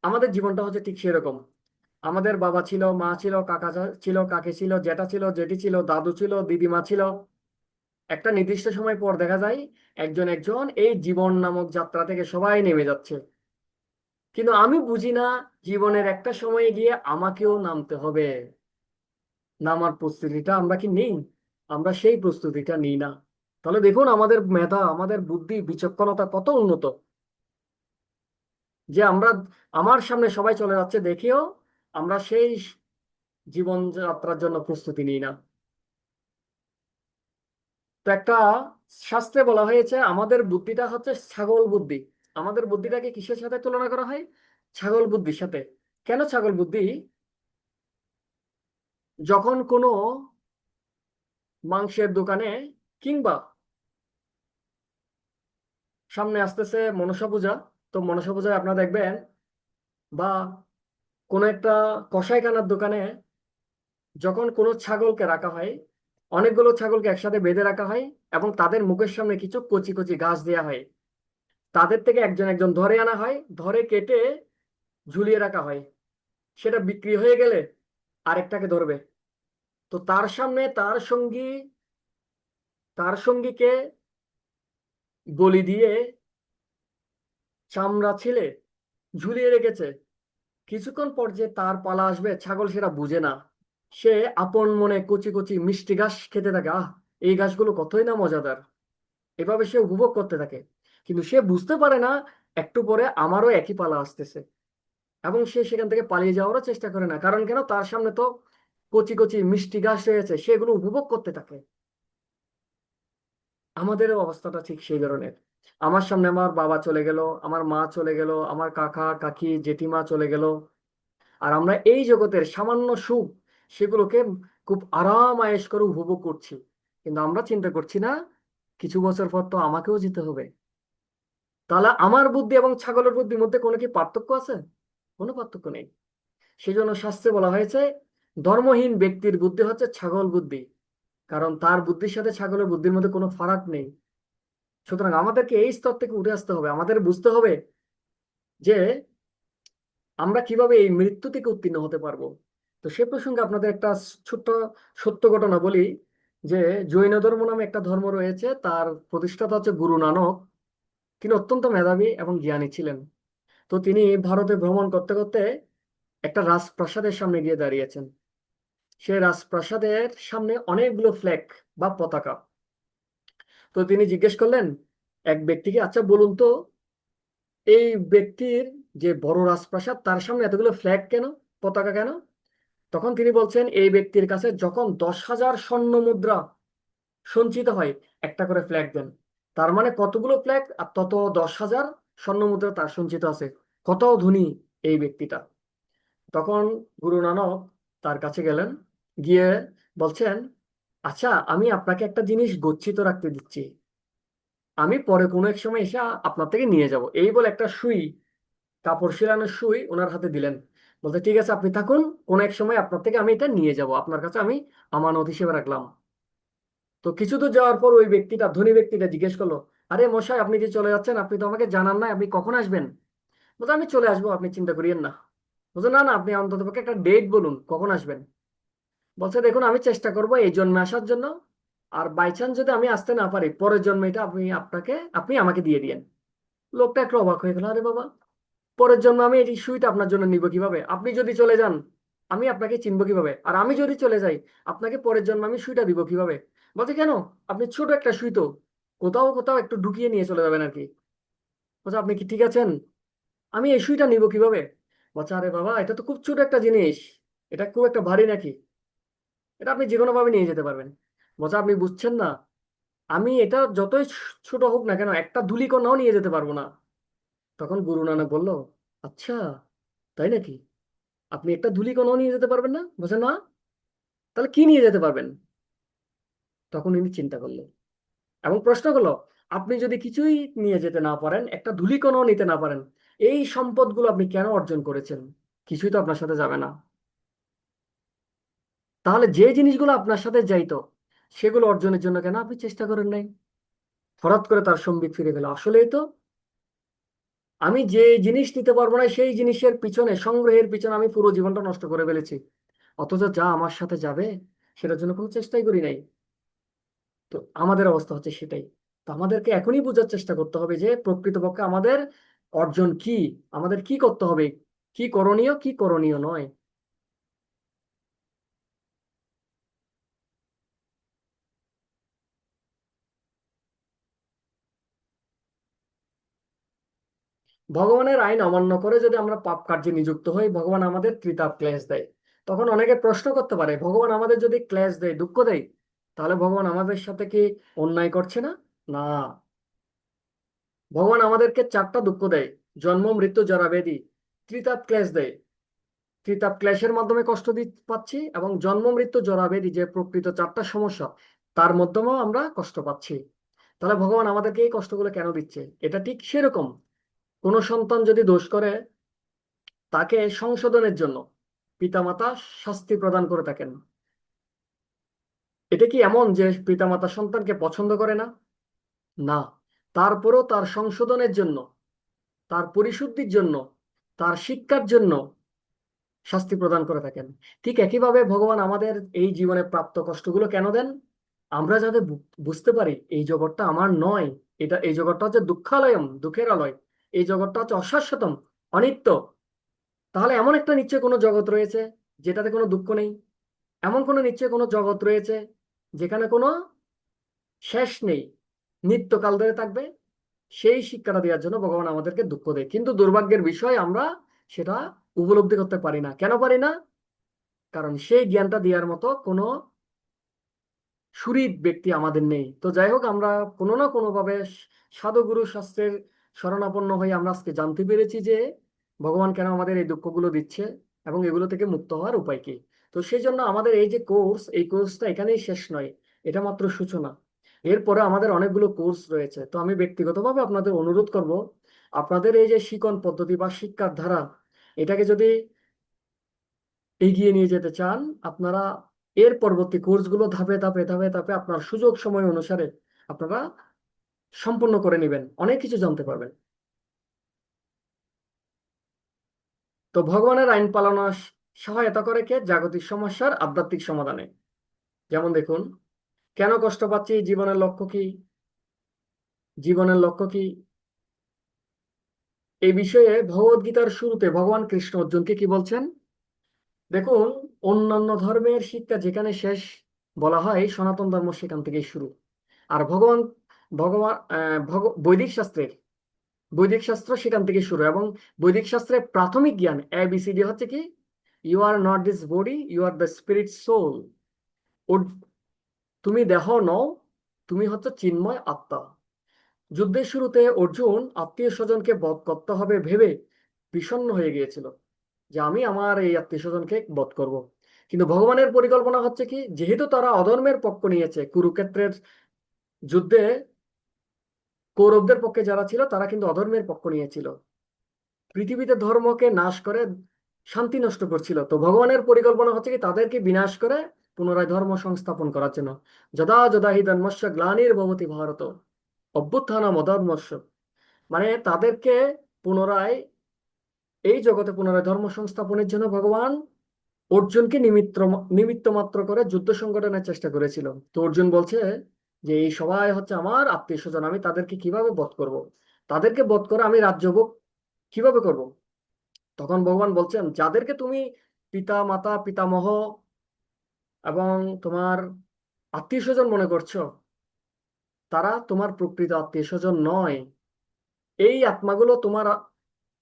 Speaker 1: আমাদের জীবনটা হচ্ছে ঠিক সেরকম। আমাদের বাবা ছিল, মা ছিল, ছিল, কাকি ছিল, জ্যাঠা ছিল, জেঠি ছিল, দাদু ছিল, দিদিমা ছিল। একটা নির্দিষ্ট সময় পর দেখা যায় একজন একজন এই জীবন নামক যাত্রা থেকে সবাই নেমে যাচ্ছে। কিন্তু আমি বুঝি না, জীবনের একটা সময়ে গিয়ে আমাকেও নামতে হবে। নামার প্রস্তুতিটা আমরা কি নেই? আমরা সেই প্রস্তুতিটা নিই না। তাহলে দেখুন আমাদের মেধা, আমাদের বুদ্ধি, বিচক্ষণতা কত উন্নত, যে আমরা আমার সামনে সবাই চলে যাচ্ছে দেখেও আমরা সেই জীবন যাত্রার জন্য প্রস্তুতি নিই না। তো একটা শাস্ত্রে বলা হয়েছে আমাদের বুদ্ধিটা হচ্ছে ছাগল বুদ্ধি। আমাদের বুদ্ধিটাকে কিসের সাথে তুলনা করা হয়? ছাগল বুদ্ধির সাথে। কেন ছাগল বুদ্ধি? যখন কোনো মাংসের দোকানে কিংবা সামনে আসতেছে মনসা পূজা, তো মনসা পূজায় আপনারা দেখবেন, বা কোনো একটা কসাইখানার দোকানে যখন কোনো ছাগলকে রাখা হয়, অনেকগুলো ছাগলকে একসাথে বেঁধে রাখা হয় এবং তাদের মুখের সামনে কিছু কচি কচি ঘাস দেওয়া হয়। তাদের থেকে একজন একজন ধরে আনা হয়, ধরে কেটে ঝুলিয়ে রাখা হয়। সেটা বিক্রি হয়ে গেলে আরেকটাকে ধরবে। তো তার সামনে তার সঙ্গীকে বলি দিয়ে চামড়া ছিলে ঝুলিয়ে রেখেছে। কিছুক্ষণ পর যে তার পালা আসবে, ছাগল সেটা বুঝে না। সে আপন মনে কচি কচি মিষ্টি ঘাস খেতে থাকে। এই ঘাসগুলো কতই না মজাদার, এভাবে সে উপভোগ করতে থাকে। কিন্তু সে বুঝতে পারে না একটু পরে আমারও একই পালা আসতেছে, এবং সে সেখান থেকে পালিয়ে যাওয়ারও চেষ্টা করে না। কারণ কেন, তার সামনে তো কচি কচি মিষ্টি ঘাস রয়েছে, সেগুলো উপভোগ করতে থাকে। আমাদেরও অবস্থাটা ঠিক সেই ধরনের। আমার সামনে আমার বাবা চলে গেল, আমার মা চলে গেল, আমার কাকা কাকি জেঠিমা চলে গেল, আর আমরা এই জগতের সামান্য সুখ সেগুলোকে খুব আরাম আয়েশ করে উপভোগ করছি। কিন্তু আমরা চিন্তা করছি না কিছু বছর পর তো আমাকেও যেতে হবে। তাহলে আমার বুদ্ধি এবং ছাগলের বুদ্ধির মধ্যে কোনো কি পার্থক্য আছে? কোনো পার্থক্য নেই। সেই জন্য শাস্ত্রে বলা হয়েছে ধর্মহীন ব্যক্তির বুদ্ধি হচ্ছে ছাগল বুদ্ধি, কারণ তার বুদ্ধির সাথে ছাগলের বুদ্ধির মধ্যে কোনো ফারাক নেই। সুতরাং আমাদেরকে এই স্তর থেকে উঠে আসতে হবে, আমাদের বুঝতে হবে যে আমরা কিভাবে এই মৃত্যু থেকে উত্তীর্ণ হতে পারবো। তো সে প্রসঙ্গে আপনাদের একটা ছোট্ট সত্য ঘটনা বলি, যে জৈন ধর্ম নামে একটা ধর্ম রয়েছে, তার প্রতিষ্ঠাতা হচ্ছে গুরু নানক। তিনি অত্যন্ত মেধাবী এবং জ্ঞানী ছিলেন। তো তিনি ভারতে ভ্রমণ করতে করতে একটা রাজপ্রাসাদের সামনে গিয়ে দাঁড়িয়েছেন। সেই রাজপ্রাসাদের সামনে অনেকগুলো ফ্ল্যাগ বা পতাকা। তো তিনি জিজ্ঞেস করলেন এক ব্যক্তিকে, আচ্ছা বলুন তো, এই ব্যক্তির যে বড় রাজপ্রাসাদ তার সামনে এতগুলো ফ্ল্যাগ কেন, পতাকা কেন? তখন তিনি বলছেন এই ব্যক্তির কাছে যখন 10,000 স্বর্ণ মুদ্রা সঞ্চিত হয় একটা করে ফ্ল্যাগ দেন। তার মানে কতগুলো ফ্ল্যাগ আর তত 10,000 স্বর্ণ মুদ্রা তার সঞ্চিত আছে। কত ধনী এই ব্যক্তিটা। তখন গুরু নানক তার কাছে গেলেন, গিয়ে বলছেন, আচ্ছা আমি আপনাকে একটা জিনিস গচ্ছিত রাখতে দিচ্ছি, আমি পরে কোনো এক সময় এসে আপনার থেকে নিয়ে যাব। এই বলে একটা সুই, কাপড় সেলানোর সুই ওনার হাতে দিলেন। বলতে ঠিক আছে আপনি থাকুন, কোনো এক সময় আপনার থেকে আমি এটা নিয়ে যাব, আপনার কাছে আমি আমানত হিসেবে রাখলাম। তো কিছু দূর যাওয়ার পর ওই ব্যক্তিটা, ধনী ব্যক্তিটা জিজ্ঞেস করলো, আরে মশাই আপনি যে চলে যাচ্ছেন, আপনি তো আমাকে জানান না, আপনি কখন আসবেন? বলতে আমি চলে আসবো, আপনি চিন্তা করিয়েন না। বলছে না না, আপনি অন্ততপক্ষে একটা ডেট বলুন কখন আসবেন। বলছে দেখুন আমি চেষ্টা করবো এই জন্মে আসার জন্য, আর বাই চান্স যদি আমি আসতে না পারি পরের জন্মে এটা আপনি আমাকে দিয়ে দিয়েন। লোকটা একটু অবাক হয়ে গেল, আরে বাবা, পরের জন্মে আমি এই সুইটা আপনার জন্য নিব কিভাবে? আপনি যদি চলে যান আমি আপনাকে চিনবো কিভাবে? আর আমি যদি চলে যাই আপনাকে পরের জন্মে আমি সুইটা দিব কিভাবে? বলছে কেন, আপনি ছোট একটা সুই তো, কোথাও কোথাও একটু ঢুকিয়ে নিয়ে চলে যাবেন আর কি। বলছে আপনি কি ঠিক আছেন? আমি এই সুইটা নিব কিভাবে? বলছে আরে বাবা, এটা তো খুব ছোট একটা জিনিস, এটা খুব একটা ভারী নাকি, এটা আপনি যে কোনো ভাবে নিয়ে যেতে পারবেন। বলছে আপনি বুঝছেন না, আমি এটা যতই ছোট হোক না কেন একটা ধূলিকণাও নিয়ে যেতে পারবো না। তখন গুরু নানক বলল, আচ্ছা তাই নাকি, আপনি একটা ধূলিকণাও নিয়ে যেতে পারবেন না? বলছে না। তাহলে কি নিয়ে যেতে পারবেন? তখন ইনি চিন্তা করলেন এবং প্রশ্ন করলো, আপনি যদি কিছুই নিয়ে যেতে না পারেন, একটা ধূলিকণাও নিতে না পারেন, এই সম্পদগুলো আপনি কেন অর্জন করেছেন? কিছুই তো আপনার সাথে যাবে না। তাহলে যে জিনিসগুলো আপনার সাথে যাইতো সেগুলো অর্জনের জন্য কেন আপনি চেষ্টা করেন নাই? হঠাৎ করে তার সম্বিত ফিরে গেল, আসলেই তো আমি যে জিনিস নিতে পারবো না সেই জিনিসের পিছনে, সংগ্রহের পিছনে আমি পুরো জীবনটা নষ্ট করে ফেলেছি, অথচ যা আমার সাথে যাবে সেটার জন্য কোনো চেষ্টাই করি নাই। তো আমাদের অবস্থা হচ্ছে সেটাই। তো আমাদেরকে এখনই বোঝার চেষ্টা করতে হবে যে প্রকৃতপক্ষে আমাদের অর্জন কি, আমাদের কি করতে হবে, কি করণীয় কি করণীয় নয়। ভগবানের আইন অমান্য করে যদি আমরা পাপ কার্যে নিযুক্ত হই, ভগবান আমাদের ত্রিতাপ ক্লেশ দেয়। তখন অনেকে প্রশ্ন করতে পারে, ভগবান আমাদের যদি ক্লেশ দেয়, দুঃখ দেয়, তাহলে ভগবান আমাদের সাথে কি অন্যায় করছে না? না, ভগবান আমাদেরকে 4টা দুঃখ দেয়, জন্ম মৃত্যু জরা ব্যাধি, ত্রিতাপ ক্লেশ দেয়। ত্রিতাপ ক্লেশের মাধ্যমে কষ্ট পাচ্ছি, এবং জন্ম মৃত্যু জরা ব্যাধি যে প্রকৃত 4টা সমস্যা, তার মাধ্যমেও আমরা কষ্ট পাচ্ছি। তাহলে ভগবান আমাদেরকে এই কষ্টগুলো কেন দিচ্ছে? এটা ঠিক সেরকম, কোনো সন্তান যদি দোষ করে তাকে সংশোধনের জন্য পিতামাতা শাস্তি প্রদান করে থাকেন। এটা কি এমন যে পিতামাতা সন্তানকে পছন্দ করে না? না, তারপরও তার সংশোধনের জন্য, তার পরিশুদ্ধির জন্য, তার শিক্ষার জন্য শাস্তি প্রদান করে থাকেন। ঠিক একইভাবে ভগবান আমাদের এই জীবনে প্রাপ্ত কষ্টগুলো কেন দেন? আমরা যাতে বুঝতে পারি এই জগৎটা আমার নয়, এই জগৎটা হচ্ছে দুঃখালয়ম, দুঃখের আলয়, এই জগৎটা হচ্ছে অশাশ্বতম, অনিত্য। তাহলে এমন একটা নিশ্চয় কোনো জগৎ রয়েছে যেটাতে কোনো দুঃখ নেই, এমন কোনো নিশ্চয় কোনো জগৎ রয়েছে যেখানে কোনো শেষ নেই, নিত্যকাল ধরে থাকবে, সেই শিক্ষাটা দেওয়ার জন্য ভগবান আমাদেরকে দুঃখ দেয়। কিন্তু দুর্ভাগ্যের বিষয় আমরা সেটা উপলব্ধি করতে পারি না। কেন পারি না? কারণ সেই জ্ঞানটা দেওয়ার মতো কোনো সুহৃদ ব্যক্তি আমাদের নেই। তো যাই হোক, আমরা কোনো না কোনো ভাবে সাধুগুরু শাস্ত্রের শরণাপন্ন হয়ে আমরা আজকে জানতে পেরেছি যে ভগবান কেন আমাদের এই দুঃখগুলো দিচ্ছে এবং এগুলো থেকে মুক্ত হওয়ার উপায় কি। তো সেই জন্য আমাদের এই যে কোর্স, এই কোর্সটা এখানেই শেষ নয়, এটা মাত্র সূচনা। এরপরে আমাদের অনেকগুলো কোর্স রয়েছে। তো আমি ব্যক্তিগতভাবে আপনাদের অনুরোধ করব, আপনাদের এই যে শিকন পদ্ধতি বা শিক্ষার ধারা, এটাকে যদি এগিয়ে নিয়ে যেতে চান, আপনারা এর পরবর্তী কোর্সগুলো ধাপে ধাপে ধাপে ধাপে আপনার সুযোগ সময় অনুসারে আপনারা সম্পন্ন করে নেবেন, অনেক কিছু জানতে পারবেন। তো ভগবানের আইন পালনা সহায়তা করে কে? জাগতিক সমস্যার আধ্যাত্মিক সমাধানে। যেমন দেখুন, কেন কষ্ট পাচ্ছি, জীবনের লক্ষ্য কি, জীবনের লক্ষ্য কি, এই বিষয়ে ভগবদ্গীতার শুরুতে ভগবান কৃষ্ণ অর্জুনকে কি বলছেন দেখুন। অন্যান্য ধর্মের শিক্ষা যেখানে শেষ বলা হয়, সনাতন ধর্ম সেখান থেকেই শুরু। আর ভগবান ভগবান বৈদিক শাস্ত্র সেখান থেকে শুরু। এবং বৈদিক শাস্ত্রের প্রাথমিক জ্ঞান ABCD হচ্ছে কি, you are not this body, you are the spirit soul. তুমি দেহ নও, তুমি হচ্ছে চিন্ময় আত্মা। যুদ্ধের শুরুতে অর্জুন আত্মীয় স্বজনকে বধ করতে হবে ভেবে বিষণ্ণ হয়ে গিয়েছিল, যে আমি আমার এই আত্মীয় স্বজনকে বধ করব। কিন্তু ভগবানের পরিকল্পনা হচ্ছে কি, যেহেতু তারা অধর্মের পক্ষ নিয়েছে, কুরুক্ষেত্রের যুদ্ধে কৌরবদের পক্ষে যারা ছিল তারা কিন্তু অধর্মের পক্ষ নিয়েছিল, পৃথিবীতে ধর্মকে নাশ করে শান্তি নষ্ট করছিল। তো ভগবানের পরিকল্পনা হচ্ছে কি, তাদেরকে বিনাশ করে পুনরায় ধর্ম সংস্থাপন করার জন্য। যদা যদা হি ধর্মস্য গ্লানির্ভবতি ভারত অভ্যুত্থানম অধর্মস্য, মানে তাদেরকে পুনরায় এই জগতে পুনরায় ধর্ম সংস্থাপনের জন্য ভগবান অর্জুনকে নিমিত্ত মাত্র করে যুদ্ধ সংগঠনের চেষ্টা করেছিল। তো অর্জুন বলছে যে এই সবাই হচ্ছে আমার আত্মীয় স্বজন, আমি তাদেরকে কিভাবে বধ করব, তাদেরকে বধ করে আমি রাজ্যভোগ কিভাবে করব। তখন ভগবান বলছেন, যাদেরকে তুমি পিতা মাতা পিতামহ এবং তোমার আত্মীয় স্বজন মনে করছো, তারা তোমার প্রকৃত আত্মীয় স্বজন নয়। এই আত্মাগুলো তোমার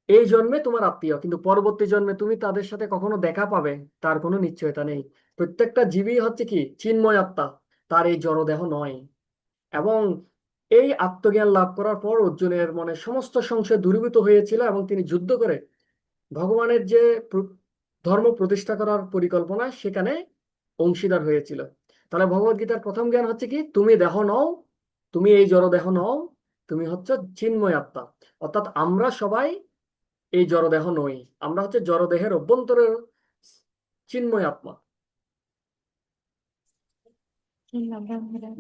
Speaker 1: এই জন্মে তোমার আত্মীয়, কিন্তু পরবর্তী জন্মে তুমি তাদের সাথে কখনো দেখা পাবে তার কোনো নিশ্চয়তা নেই। প্রত্যেকটা জীবই হচ্ছে কি চিন্ময় আত্মা, তার এই জড়দেহ নয়। এবং এই আত্মজ্ঞান লাভ করার পর অর্জুনের মনে সমস্ত সংশয় দূরীভূত হয়েছিল এবং তিনি যুদ্ধ করে ভগবানের যে ধর্ম প্রতিষ্ঠা করার পরিকল্পনা সেখানে অংশীদার হয়েছিল। তাহলে ভগবদ্গীতার প্রথম জ্ঞান হচ্ছে কি, তুমি দেহ নও, তুমি এই জড় দেহ নও, তুমি হচ্ছে চিন্ময় আত্মা। অর্থাৎ আমরা সবাই এই জড়দেহ নই, আমরা হচ্ছে জড়দেহের অভ্যন্তরের চিন্ময় আত্মা।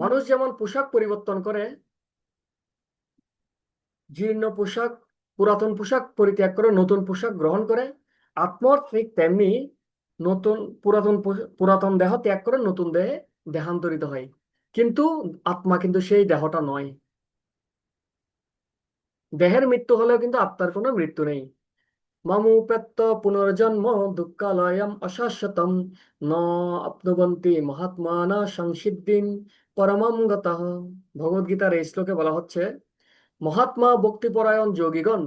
Speaker 1: মানুষ যেমন পোশাক পরিবর্তন করে, জীর্ণ পোশাক পুরাতন পোশাক পরিত্যাগ করে নতুন পোশাক গ্রহণ করে, আত্মার ঠিক তেমনি নতুন পুরাতন দেহ ত্যাগ করে নতুন দেহে দেহান্তরিত হয়। কিন্তু আত্মা কিন্তু সেই দেহটা নয়। দেহের মৃত্যু হলেও কিন্তু আত্মার কোনো মৃত্যু নেই। মামুপেত্ত পুনর্জন্ম দুঃখালয়ম অশাশ্বতম ন আপ্নুবন্তি মহাত্মানা সংসিদ্ধিম পরমম গতঃ। ভগবদ্গীতার এই শ্লোকে বলা হচ্ছে, মহাত্মা ভক্তিপরায়ণ যোগীগণ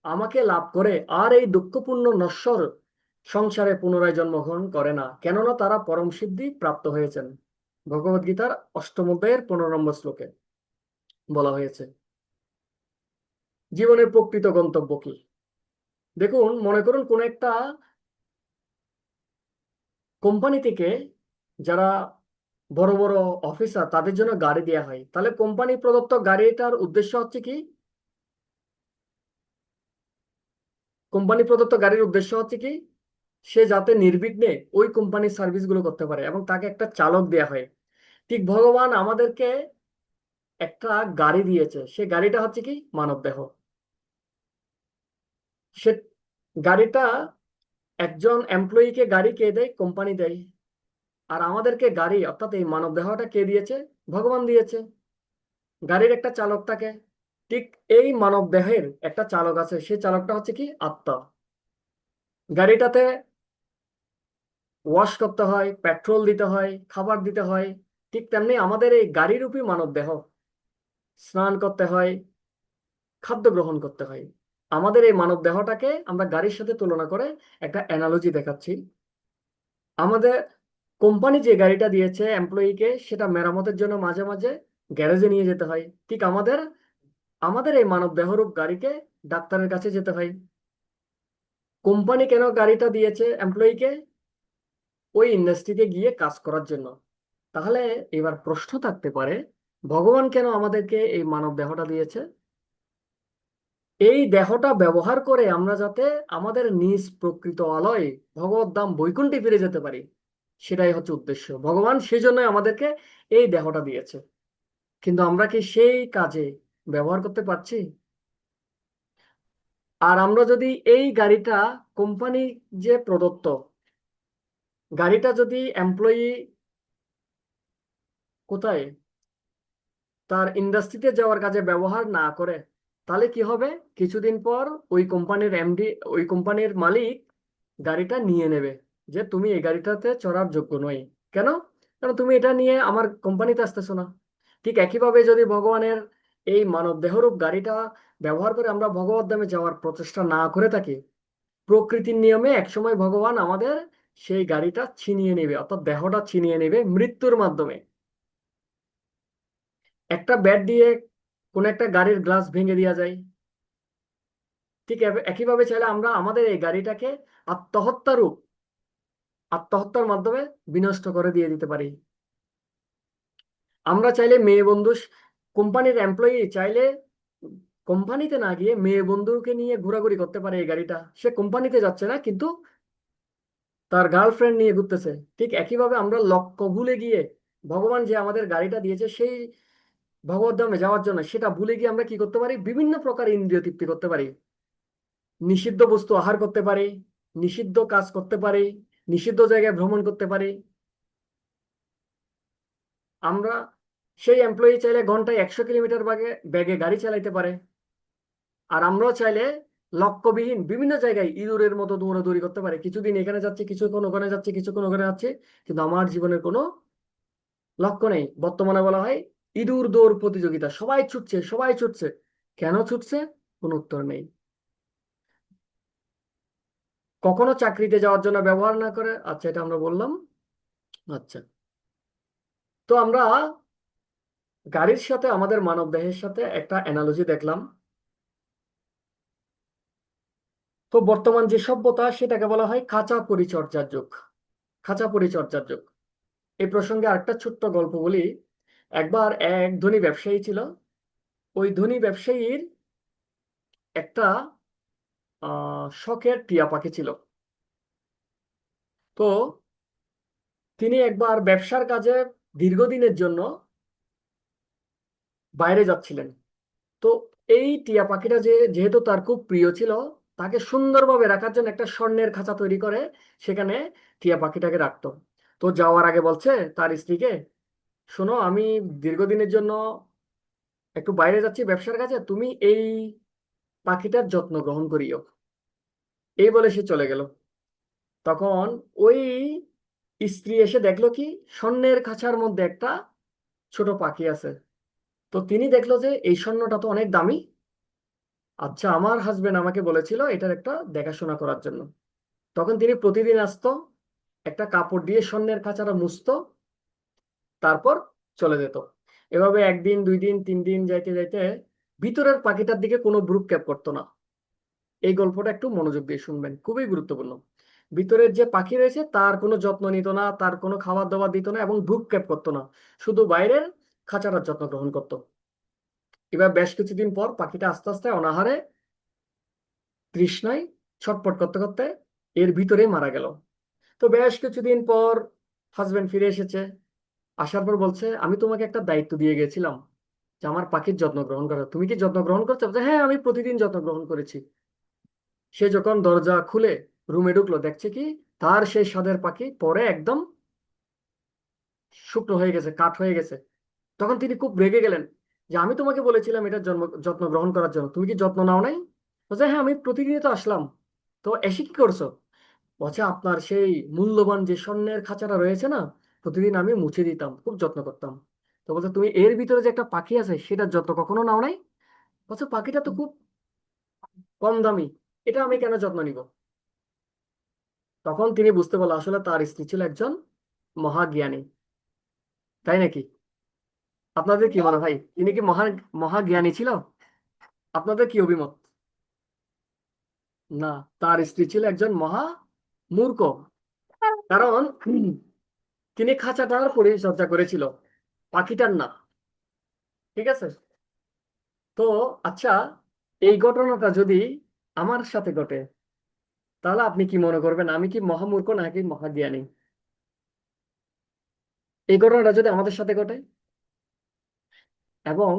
Speaker 1: আমাকে লাভ করে আর এই দুঃখপূর্ণ নশ্বর সংসারে পুনরায় জন্মগ্রহণ করে না, কেননা তারা পরম সিদ্ধি প্রাপ্ত হয়েছেন। ভগবদ্গীতার ৮ম অধ্যায়ের ১৫ নম্বর শ্লোকে বলা হয়েছে। জীবনের প্রকৃত গন্তব্য কি? দেখুন, মনে করুন কোন একটা কোম্পানি থেকে যারা বড় বড় অফিসার, তাদের জন্য গাড়ি দেওয়া হয়। তাহলে কোম্পানি প্রদত্ত গাড়িটার উদ্দেশ্য হচ্ছে কি, কোম্পানি প্রদত্ত গাড়ির উদ্দেশ্য হচ্ছে কি, সে যাতে নির্বিঘ্নে ওই কোম্পানির সার্ভিস গুলো করতে পারে এবং তাকে একটা চালক দেয়া হয়। ঠিক ভগবান আমাদেরকে একটা গাড়ি দিয়েছে, সে গাড়িটা হচ্ছে কি মানবদেহ। সে গাড়িটা একজন এমপ্লয়িকে গাড়ি কে দেয়? কোম্পানি দেয়। আর আমাদেরকে গাড়ি অর্থাৎ এই মানবদেহটা কে দিয়েছে? ভগবান দিয়েছে। গাড়ির একটা চালক থাকে, ঠিক এই মানব দেহের একটা চালক আছে, সেই চালকটা হচ্ছে কি আত্মা। গাড়িটাতে ওয়াশ করতে হয়, পেট্রোল দিতে হয়, খাবার দিতে হয়, ঠিক তেমনি আমাদের এই গাড়িরূপী মানব দেহ, স্নান করতে হয়, খাদ্য গ্রহণ করতে হয়। আমাদের এই মানব দেহটাকে আমরা গাড়ির সাথে তুলনা করে একটা অ্যানালজি দেখাচ্ছি। আমাদের কোম্পানি যে গাড়িটা দিয়েছে এমপ্লয়িকে, সেটা মেরামতের জন্য মাঝে মাঝে গ্যারেজে নিয়ে যেতে হয়। ঠিক আমাদের আমাদের এই মানব দেহরূপ গাড়িকে ডাক্তারের কাছে যেতে হয়। কোম্পানি কেন গাড়িটা দিয়েছে এমপ্লয়িকে? ওই ইন্ডাস্ট্রিতে গিয়ে কাজ করার জন্য। তাহলে এবার প্রশ্ন থাকতে পারে, ভগবান কেন আমাদেরকে এই মানব দেহটা দিয়েছে? এই দেহটা ব্যবহার করে আমরা যাতে আমাদের নিজ প্রকৃত আলয় ভগবত ধাম বৈকুণ্ঠে ফিরে যেতে পারি, সেটাই হচ্ছে উদ্দেশ্য। ভগবান সেই জন্যই আমাদেরকে এই দেহটা দিয়েছে। কিন্তু আমরা কি সেই কাজে ব্যবহার করতে পারছি? আর আমরা যদি এই গাড়িটা, কোম্পানি যে প্রদত্ত গাড়িটা, যদি এমপ্লয়ি কোথায় তার ইন্ডাস্ট্রিতে যাওয়ার কাজে ব্যবহার না করে, তাহলে কি হবে? কিছুদিন পর ওই কোম্পানির এমডি, ওই কোম্পানির মালিক গাড়িটা নিয়ে নেবে, যে তুমি এই গাড়িটাতে চড়ার যোগ্য নই। কেন? কারণ তুমি এটা নিয়ে আমার কোম্পানিতে আসতেছো না। ঠিক একইভাবে যদি ভগবানের এই মানব দেহরূপ গাড়িটা ব্যবহার করে আমরা ভগবত ধামে যাওয়ার প্রচেষ্টা না করে থাকি, প্রকৃতির নিয়মে একসময় ভগবান আমাদের সেই গাড়িটা ছিনিয়ে নেবে, অর্থাৎ দেহটা ছিনিয়ে নেবে মৃত্যুর মাধ্যমে। একটা ব্যাট দিয়ে কোন একটা গাড়ির গ্লাস ভেঙে দেওয়া যায়। ঠিক একইভাবে চাইলে আমরা আমাদের এই গাড়িটাকে আত্মহত্যা রূপ, আত্মহত্যার মাধ্যমে বিনষ্ট করে দিয়ে দিতে পারি। আমরা চাইলে মেয়ে বন্ধু, কোম্পানির এমপ্লয়ি চাইলে কোম্পানিতে না গিয়ে মেয়ে বন্ধুকে নিয়ে ঘোরাঘুরি করতে পারে এই গাড়িটা। সে কোম্পানিতে যাচ্ছে না, কিন্তু তার গার্লফ্রেন্ড নিয়ে ঘুরতেছে। ঠিক একইভাবে আমরা লক্ষ্য ভুলে গিয়ে, ভগবান যে আমাদের গাড়িটা দিয়েছে সেই ভগবদ্ধামে যাওয়ার জন্য, সেটা ভুলে গিয়ে আমরা কি করতে পারি? বিভিন্ন প্রকার ইন্দ্রিয় তৃপ্তি করতে পারি, নিষিদ্ধ বস্তু আহার করতে পারি, নিষিদ্ধ কাজ করতে পারি, নিষিদ্ধ জায়গায় ভ্রমণ করতে পারি। আমরা সেই এমপ্লয়ি চাইলে ঘন্টায় 100 কিলোমিটার বেগে বেগে গাড়ি চালাইতে পারে। আর আমরাও চাইলে লক্ষ্যবিহীন বিভিন্ন জায়গায় ইঁদুরের মতো দৌড়াদৌড়ি করতে পারে, কিছুদিন এখানে যাচ্ছে, কিছুক্ষণ ওখানে যাচ্ছে, কিছুক্ষণ ওখানে যাচ্ছে, কিন্তু আমার জীবনের কোনো লক্ষ্য নেই। বর্তমানে বলা হয় ইঁদুর দৌড় প্রতিযোগিতা, সবাই ছুটছে, সবাই ছুটছে। কেন ছুটছে? কোনো উত্তর নেই। কখনো চাকরিতে যাওয়ার জন্য ব্যবহার না করে, আচ্ছা এটা আমরা বললাম। আচ্ছা, তো আমরা গাড়ির সাথে আমাদের মানব দেহের সাথে একটা অ্যানালজি দেখলাম। তো বর্তমান যে সভ্যতা, সেটাকে বলা হয় খাঁচা পরিচর্যার যুগ। খাঁচা পরিচর্যার যুগ। এই প্রসঙ্গে আরেকটা ছোট্ট গল্প বলি। একবার এক ধনী ব্যবসায়ী ছিল। ওই ধনী ব্যবসায়ীর একটা শখের টিয়া পাখি ছিল। তো তিনি একবার ব্যবসার কাজে দীর্ঘদিনের জন্য বাইরে যাচ্ছিলেন। তো এই টিয়া পাখিটা যেহেতু তার খুব প্রিয় ছিল, তাকে সুন্দরভাবে রাখার জন্য একটা স্বর্ণের খাঁচা তৈরি করে সেখানে টিয়া পাখিটাকে রাখতো। তো যাওয়ার আগে বলছে তার স্ত্রীকে, শোনো, আমি দীর্ঘদিনের জন্য একটু বাইরে যাচ্ছি ব্যবসার কাজে, তুমি এই পাখিটার যত্ন গ্রহণ করিও। এই বলে সে চলে গেল। তখন ওই স্ত্রী এসে দেখলো কি, স্বর্ণের খাঁচার মধ্যে একটা ছোট পাখি আছে। তো তিনি দেখলো যে এই স্বর্ণটা তো অনেক দামি। আচ্ছা, আমার হাজবেন্ড আমাকে বলেছিল এটার একটা দেখাশোনা করার জন্য। তখন তিনি প্রতিদিন আসতো, একটা কাপড় দিয়ে স্বর্ণের খাঁচাটা মুছতো, তারপর চলে যেত। এভাবে একদিন, 2 দিন, 3 দিন যাইতে যাইতে ভিতরের পাখিটার দিকে কোনো ভ্রুক্ষেপ করতো না। এই গল্পটা একটু মনোযোগ দিয়ে শুনবেন, খুবই গুরুত্বপূর্ণ। ভিতরের যে পাখি রয়েছে তার কোনো যত্ন নিত না, তার কোনো খাবার দাবার দিত না, এবং ভ্রুক্ষেপ করতো না, শুধু বাইরের খাঁচাটার যত্ন গ্রহণ করতো। এবার বেশ কিছুদিন পর পাখিটা আস্তে আস্তে অনাহারে, তৃষ্ণায় ছটফট করতে করতে এর ভিতরে মারা গেল। তো বেশ কিছুদিন পর হাজবেন্ড ফিরে এসেছে। আসার পর বলছে, আমি তোমাকে একটা দায়িত্ব দিয়ে গেছিলাম যে আমার পাখির যত্ন গ্রহণ করা, তুমি কি যত্ন গ্রহণ করছো? বলছে, হ্যাঁ, আমি প্রতিদিন যত্ন গ্রহণ করেছি। সে যখন দরজা খুলে রুমে ঢুকলো, দেখছে কি তার সেই স্বাদের পাখি পরে একদম শুকনো হয়ে গেছে, কাঠ হয়ে গেছে। তখন তিনি খুব রেগে গেলেন যে আমি তোমাকে বলেছিলাম এটার যত্ন গ্রহণ করার জন্য, তুমি কি যত্ন নাও নাই? বলছে, হ্যাঁ, আমি প্রতিদিনই তো আসলাম। তো এসে কি করছো? বলছে, আপনার সেই মূল্যবান যে স্বর্ণের খাঁচাটা রয়েছে না, প্রতিদিন আমি মুছে দিতাম, খুব যত্ন করতাম। তো বলছে তুমি এর ভিতরে যে একটা পাখি আছে সেটার যত্ন কখনো নাও নাই? বলছে পাখিটা তো খুব কম দামি, এটা আমি কেন যত্ন নিব? তখন তিনি বুঝতে পারলো আসলে তার স্ত্রী ছিল একজন মহাজ্ঞানী। তাই নাকি? আপনাদের কি মনে হয় তিনি কি মহাজ্ঞানী ছিল? আপনাদের কি অভিমত? না, তার স্ত্রী ছিল একজন মহা মূর্খ। কারণ তিনি খাঁচাটার পরিচর্যা করেছিল, পাখিটার না। ঠিক আছে? তো আচ্ছা, এই ঘটনাটা যদি আমার সাথে ঘটে তাহলে আপনি কি মনে করবেন, আমি কি মহামূর্খ নাকি মহাজ্ঞানী? এই ঘটনাটা যদি আমাদের সাথে ঘটে, এবং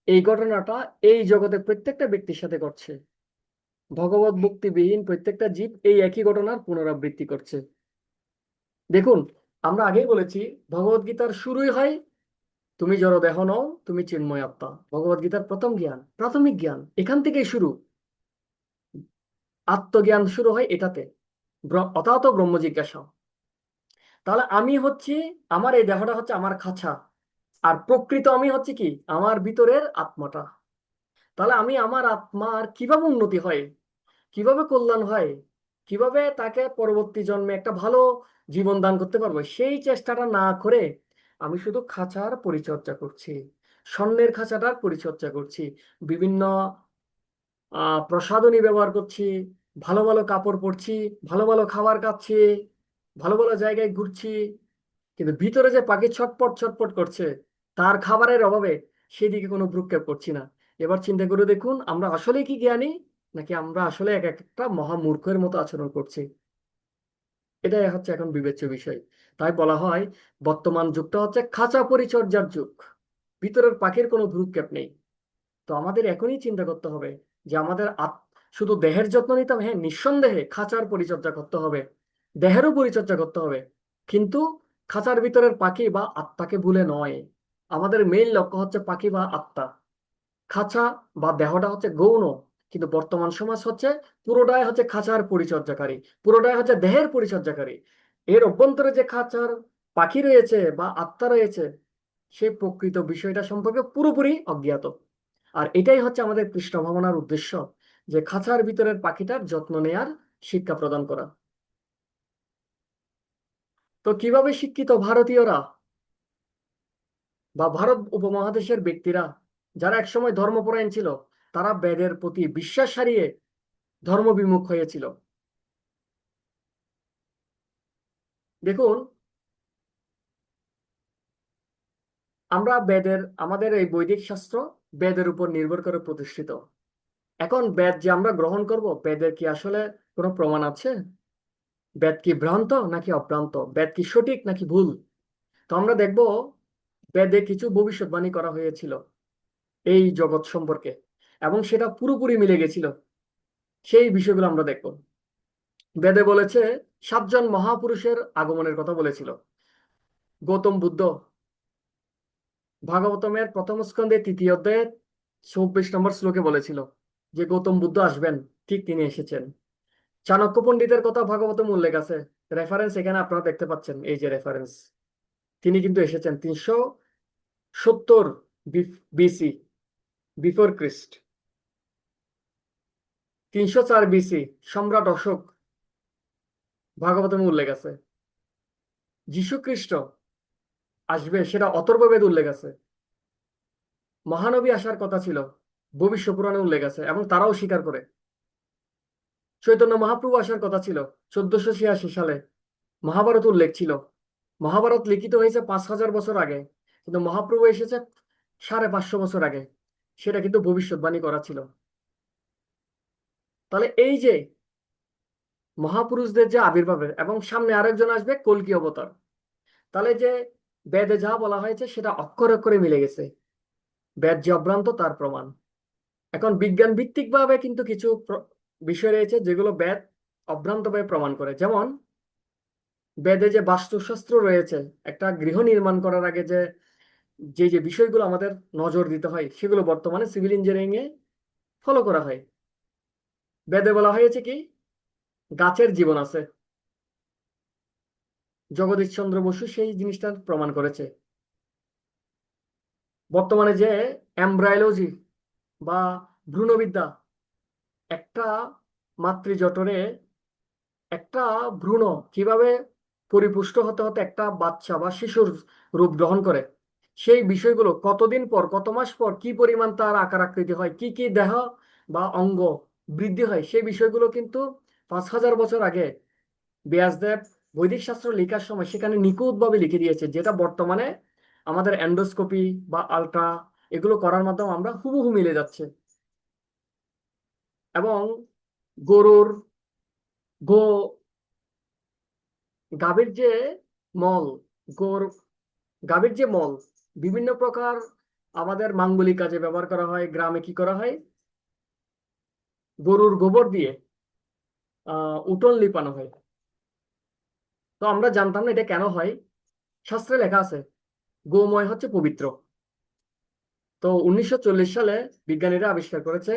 Speaker 1: এই ঘটনাটা এই জগতে প্রত্যেকটা ব্যক্তির সাথে ঘটছে, ভগবত মুক্তিবিহীন প্রত্যেকটা জীব এই একই ঘটনার পুনরাবৃত্তি করছে। দেখুন, আমরা আগেই বলেছি ভগবত গীতার শুরুই হয় তুমি জড় দেহ নও, তুমি চিন্ময় আত্মা। ভগবত গীতার প্রথম জ্ঞান, প্রাথমিক জ্ঞান এখান থেকেই শুরু। আত্মজ্ঞান শুরু হয় এটাতে, অথাৎ ব্রহ্ম জিজ্ঞাসা। তাহলে আমি হচ্ছি, আমার এই দেহটা হচ্ছে আমার খাঁচা, আর প্রকৃত আমি হচ্ছে কি আমার ভিতরের আত্মাটা। তাহলে আমি আমার আত্মার কিভাবে উন্নতি হয়, কিভাবে কল্যাণ হয়, কিভাবে তাকে পরবর্তী জন্মে একটা ভালো জীবন দান করতে পারবো, সেই চেষ্টাটা না করে আমি শুধু খাঁচার পরিচর্যা করছি, স্বর্ণের খাঁচাটার পরিচর্যা করছি, বিভিন্ন প্রসাধনী ব্যবহার করছি, ভালো ভালো কাপড় পরছি, ভালো ভালো খাবার খাচ্ছি, ভালো ভালো জায়গায় ঘুরছি, কিন্তু ভিতরে যে পাখি ছটপট ছটপট করছে তার খাবারের অভাবে সেদিকে কোনো ভ্রুক্ষেপ করছি না। এবার চিন্তা করে দেখুন, আমরা আসলে কি জ্ঞানী, নাকি আমরা আসলে এক একটা মহামূর্খের মতো আচরণ করছি? এটাই হচ্ছে এখন বিবেচ্য বিষয়। তাই বলা হয় বর্তমান যুগটা হচ্ছে খাঁচা পরিচর্যার যুগ, ভিতরের পাখির কোনো ভ্রুক্ষেপ নেই। তো আমাদের এখনই চিন্তা করতে হবে যে আমাদের শুধু দেহের যত্ন নিতে হবে, হ্যাঁ নিঃসন্দেহে খাঁচার পরিচর্যা করতে হবে, দেহেরও পরিচর্যা করতে হবে, কিন্তু খাঁচার ভিতরের পাখি বা আত্মাকে ভুলে নয়। আমাদের মেইন লক্ষ্য হচ্ছে পাখি বা আত্মা। খাঁচা বা দেহটা হচ্ছে গৌণ, কিন্তু বর্তমান সমাজ হচ্ছে পুরোটাই হচ্ছে খাঁচার পরিচর্যাকারী, পুরোটাই হচ্ছে দেহের পরিচর্যাকারী। এর অভ্যন্তরে যে খাঁচার পাখি রয়েছে বা আত্মা রয়েছে, সেই প্রকৃত বিষয়টা সম্পর্কে পুরোপুরি অজ্ঞাত। আর এটাই হচ্ছে আমাদের কৃষ্ণ ভাবনার উদ্দেশ্য, যে খাঁচার ভিতরের পাখিটার যত্ন নেয়ার শিক্ষা প্রদান করা। তো কিভাবে শিক্ষিত ভারতীয়রা বা ভারত উপমহাদেশের ব্যক্তিরা যারা একসময় ধর্মপরায়ণ ছিল, তারা বেদের প্রতি বিশ্বাস হারিয়ে ধর্মবিমুখ হয়েছিল? দেখুন, আমরা আমাদের এই বৈদিক শাস্ত্র বেদের উপর নির্ভর করে প্রতিষ্ঠিত। এখন বেদ যে আমরা গ্রহণ করব, বেদের কি আসলে কোনো প্রমাণ আছে? বেদ কি ভ্রান্ত নাকি অভ্রান্ত, বেদ কি সঠিক নাকি ভুল? তো আমরা দেখব বেদে কিছু ভবিষ্যৎবাণী করা হয়েছিল এই জগৎ সম্পর্কে, এবং সেটা পুরোপুরি মিলে গেছিল। সেই বিষয়গুলো আমরা দেখব। বেদে বলেছে 7 জন মহাপুরুষের আগমনের কথা বলেছিল। গৌতম বুদ্ধ ভাগবতমের প্রথম স্কন্ধে 3য় অধ্যায়ে 24 নম্বর শ্লোকে বলেছিল যে গৌতম বুদ্ধ আসবেন, ঠিক তিনি এসেছেন। চাণক্য পণ্ডিতের কথা ভাগবতম উল্লেখ আছে, রেফারেন্স এখানে আপনারা দেখতে পাচ্ছেন, এই যে রেফারেন্স। তিনি কিন্তু এসেছেন 370 বিসি, বিফোর খ্রিস্ট। 304 বিসি সম্রাট অশোক, ভাগবতমে উল্লেখ আছে। যীশু খ্রিস্ট আসবে সেটা অথর্ববেদ উল্লেখ আছে। মহানবী আসার কথা ছিল, ভবিষ্য পুরাণে উল্লেখ আছে, এবং তারাও স্বীকার করে। চৈতন্য মহাপ্রভু আসার কথা ছিল 1486 সালে, মহাভারত উল্লেখ ছিল। মহাভারত লিখিত হয়েছে 5000 বছর আগে, কিন্তু মহাপ্রভু এসেছে 550 বছর আগে। সেটা কিন্তু ভবিষ্যৎবাণী করা ছিল। তাহলে এই যে মহাপুরুষদের যে আবির্ভাবের, এবং সামনে আরেকজন আসবে কল্কি অবতার, তাহলে যে বেদে যা বলা হয়েছে সেটা অক্ষরে অক্ষরে মিলে গেছে। বেদ যে অভ্রান্ত তার প্রমাণ। এখন বিজ্ঞান ভিত্তিক ভাবে কিন্তু কিছু বিষয় রয়েছে যেগুলো বেদ অভ্রান্তভাবে প্রমাণ করে। যেমন বেদে যে বাস্তুশাস্ত্র রয়েছে, একটা গৃহ নির্মাণ করার আগে যে যে যে বিষয়গুলো আমাদের নজর দিতে হয়, সেগুলো বর্তমানে সিভিল ইঞ্জিনিয়ারিং এ ফলো করা হয়। বেদে বলা হয়েছে কি গাছের জীবন আছে, জগদীশচন্দ্র বসু সেই জিনিসটা প্রমাণ করেছে। বর্তমানে যে এমব্রায়োলজি বা ভ্রূণবিদ্যা, একটা মাতৃজঠরে একটা ভ্রূণ কিভাবে পরিপুষ্ট হতে হতে একটা বাচ্চা বা শিশুর রূপ গ্রহণ করে, সেই বিষয়গুলো কতদিন পর কত মাস পর কি পরিমাণ তার আকার আকৃতি হয়, কি কি দেহ বা অঙ্গ বৃদ্ধি হয়, সেই বিষয়গুলো কিন্তু 5,000 বছর আগে ব্যাসদেব বৈদিক শাস্ত্র লেখার সময় সেখানে নিখুঁতভাবে লিখে দিয়েছে, যেটা বর্তমানে আমাদের এন্ডোস্কোপি বা আলট্রা এগুলো করার মাধ্যমে আমরা হুবহু মিলে যাচ্ছে। এবং গরুর গো গাভীর যে মল, গরু গাভীর যে মল বিভিন্ন প্রকার আমাদের মাঙ্গলিক কাজে ব্যবহার করা হয়। গ্রামে কি করা হয়, গরুর গোবর দিয়ে উঠোন লিপানো হয়। তো আমরা জানতাম না এটা কেন হয়। শাস্ত্রে লেখা আছে গোময় হচ্ছে পবিত্র। তো 1940 সালে বিজ্ঞানীরা আবিষ্কার করেছে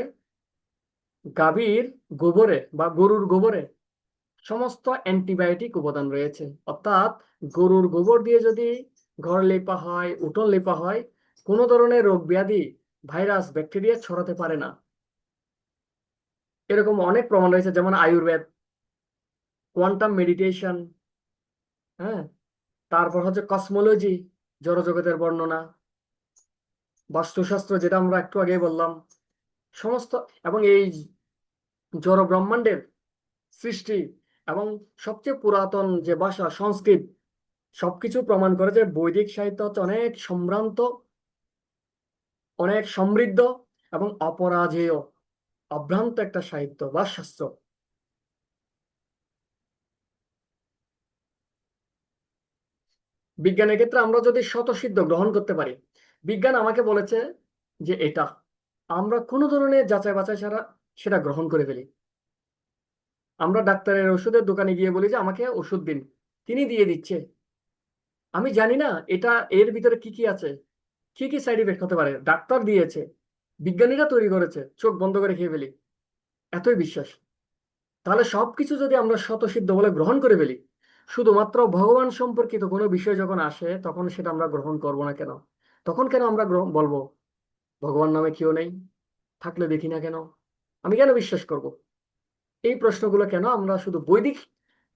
Speaker 1: গাভীর গোবরে বা গরুর গোবরে সমস্ত অ্যান্টিবায়োটিক উপাদান রয়েছে। অর্থাৎ গরুর গোবর দিয়ে যদি ঘর লেপা হয়, উঠোন লেপা হয়, কোনো ধরনের রোগ ব্যাধি, ভাইরাস, ব্যাকটেরিয়া ছড়াতে পারে না। এরকম অনেক প্রমাণ রয়েছে, যেমন আয়ুর্বেদ, কোয়ান্টাম মেডিটেশন, হ্যাঁ, তারপর হচ্ছে কসমোলজি, জড়জগতের বর্ণনা, বাস্তুশাস্ত্র যেটা আমরা একটু আগে বললাম, সমস্ত, এবং এই জড় ব্রহ্মাণ্ডের সৃষ্টি, এবং সবচেয়ে পুরাতন যে ভাষা সংস্কৃত, সবকিছু প্রমাণ করে যে বৈদিক সাহিত্য হচ্ছে অনেক সম্ভ্রান্ত, অনেক সমৃদ্ধ এবং অপরাজেয়, অভ্রান্ত একটা সাহিত্য বা শাস্ত্র। বিজ্ঞানের ক্ষেত্রে আমরা যদি স্বতঃসিদ্ধ গ্রহণ করতে পারি, বিজ্ঞান আমাকে বলেছে যে এটা, আমরা কোনো ধরনের যাচাই বাছাই ছাড়া সেটা গ্রহণ করে ফেলি। আমরা ডাক্তারের ওষুধের দোকানে গিয়ে বলি যে আমাকে ওষুধ দিন, তিনি দিয়ে দিচ্ছে, আমি জানি না এটা এর ভিতরে কি কি আছে, কি কি সাইড ইফেক্ট হতে পারে, ডাক্তার দিয়েছে, বিজ্ঞানীরা তৈরি করেছে, চোখ বন্ধ করে খেয়ে ফেলি, এতই বিশ্বাস। তাহলে সবকিছু যদি আমরা স্বতঃসিদ্ধ বলে গ্রহণ করে ফেলি, শুধুমাত্র ভগবান সম্পর্কিত কোনো বিষয় যখন আসে তখন সেটা আমরা গ্রহণ করব না কেন? তখন কেন আমরা বলবো ভগবান নামে কেউ নেই, থাকলে দেখি না কেন, আমি কেন বিশ্বাস করব? এই প্রশ্নগুলো কেন আমরা শুধু বৈদিক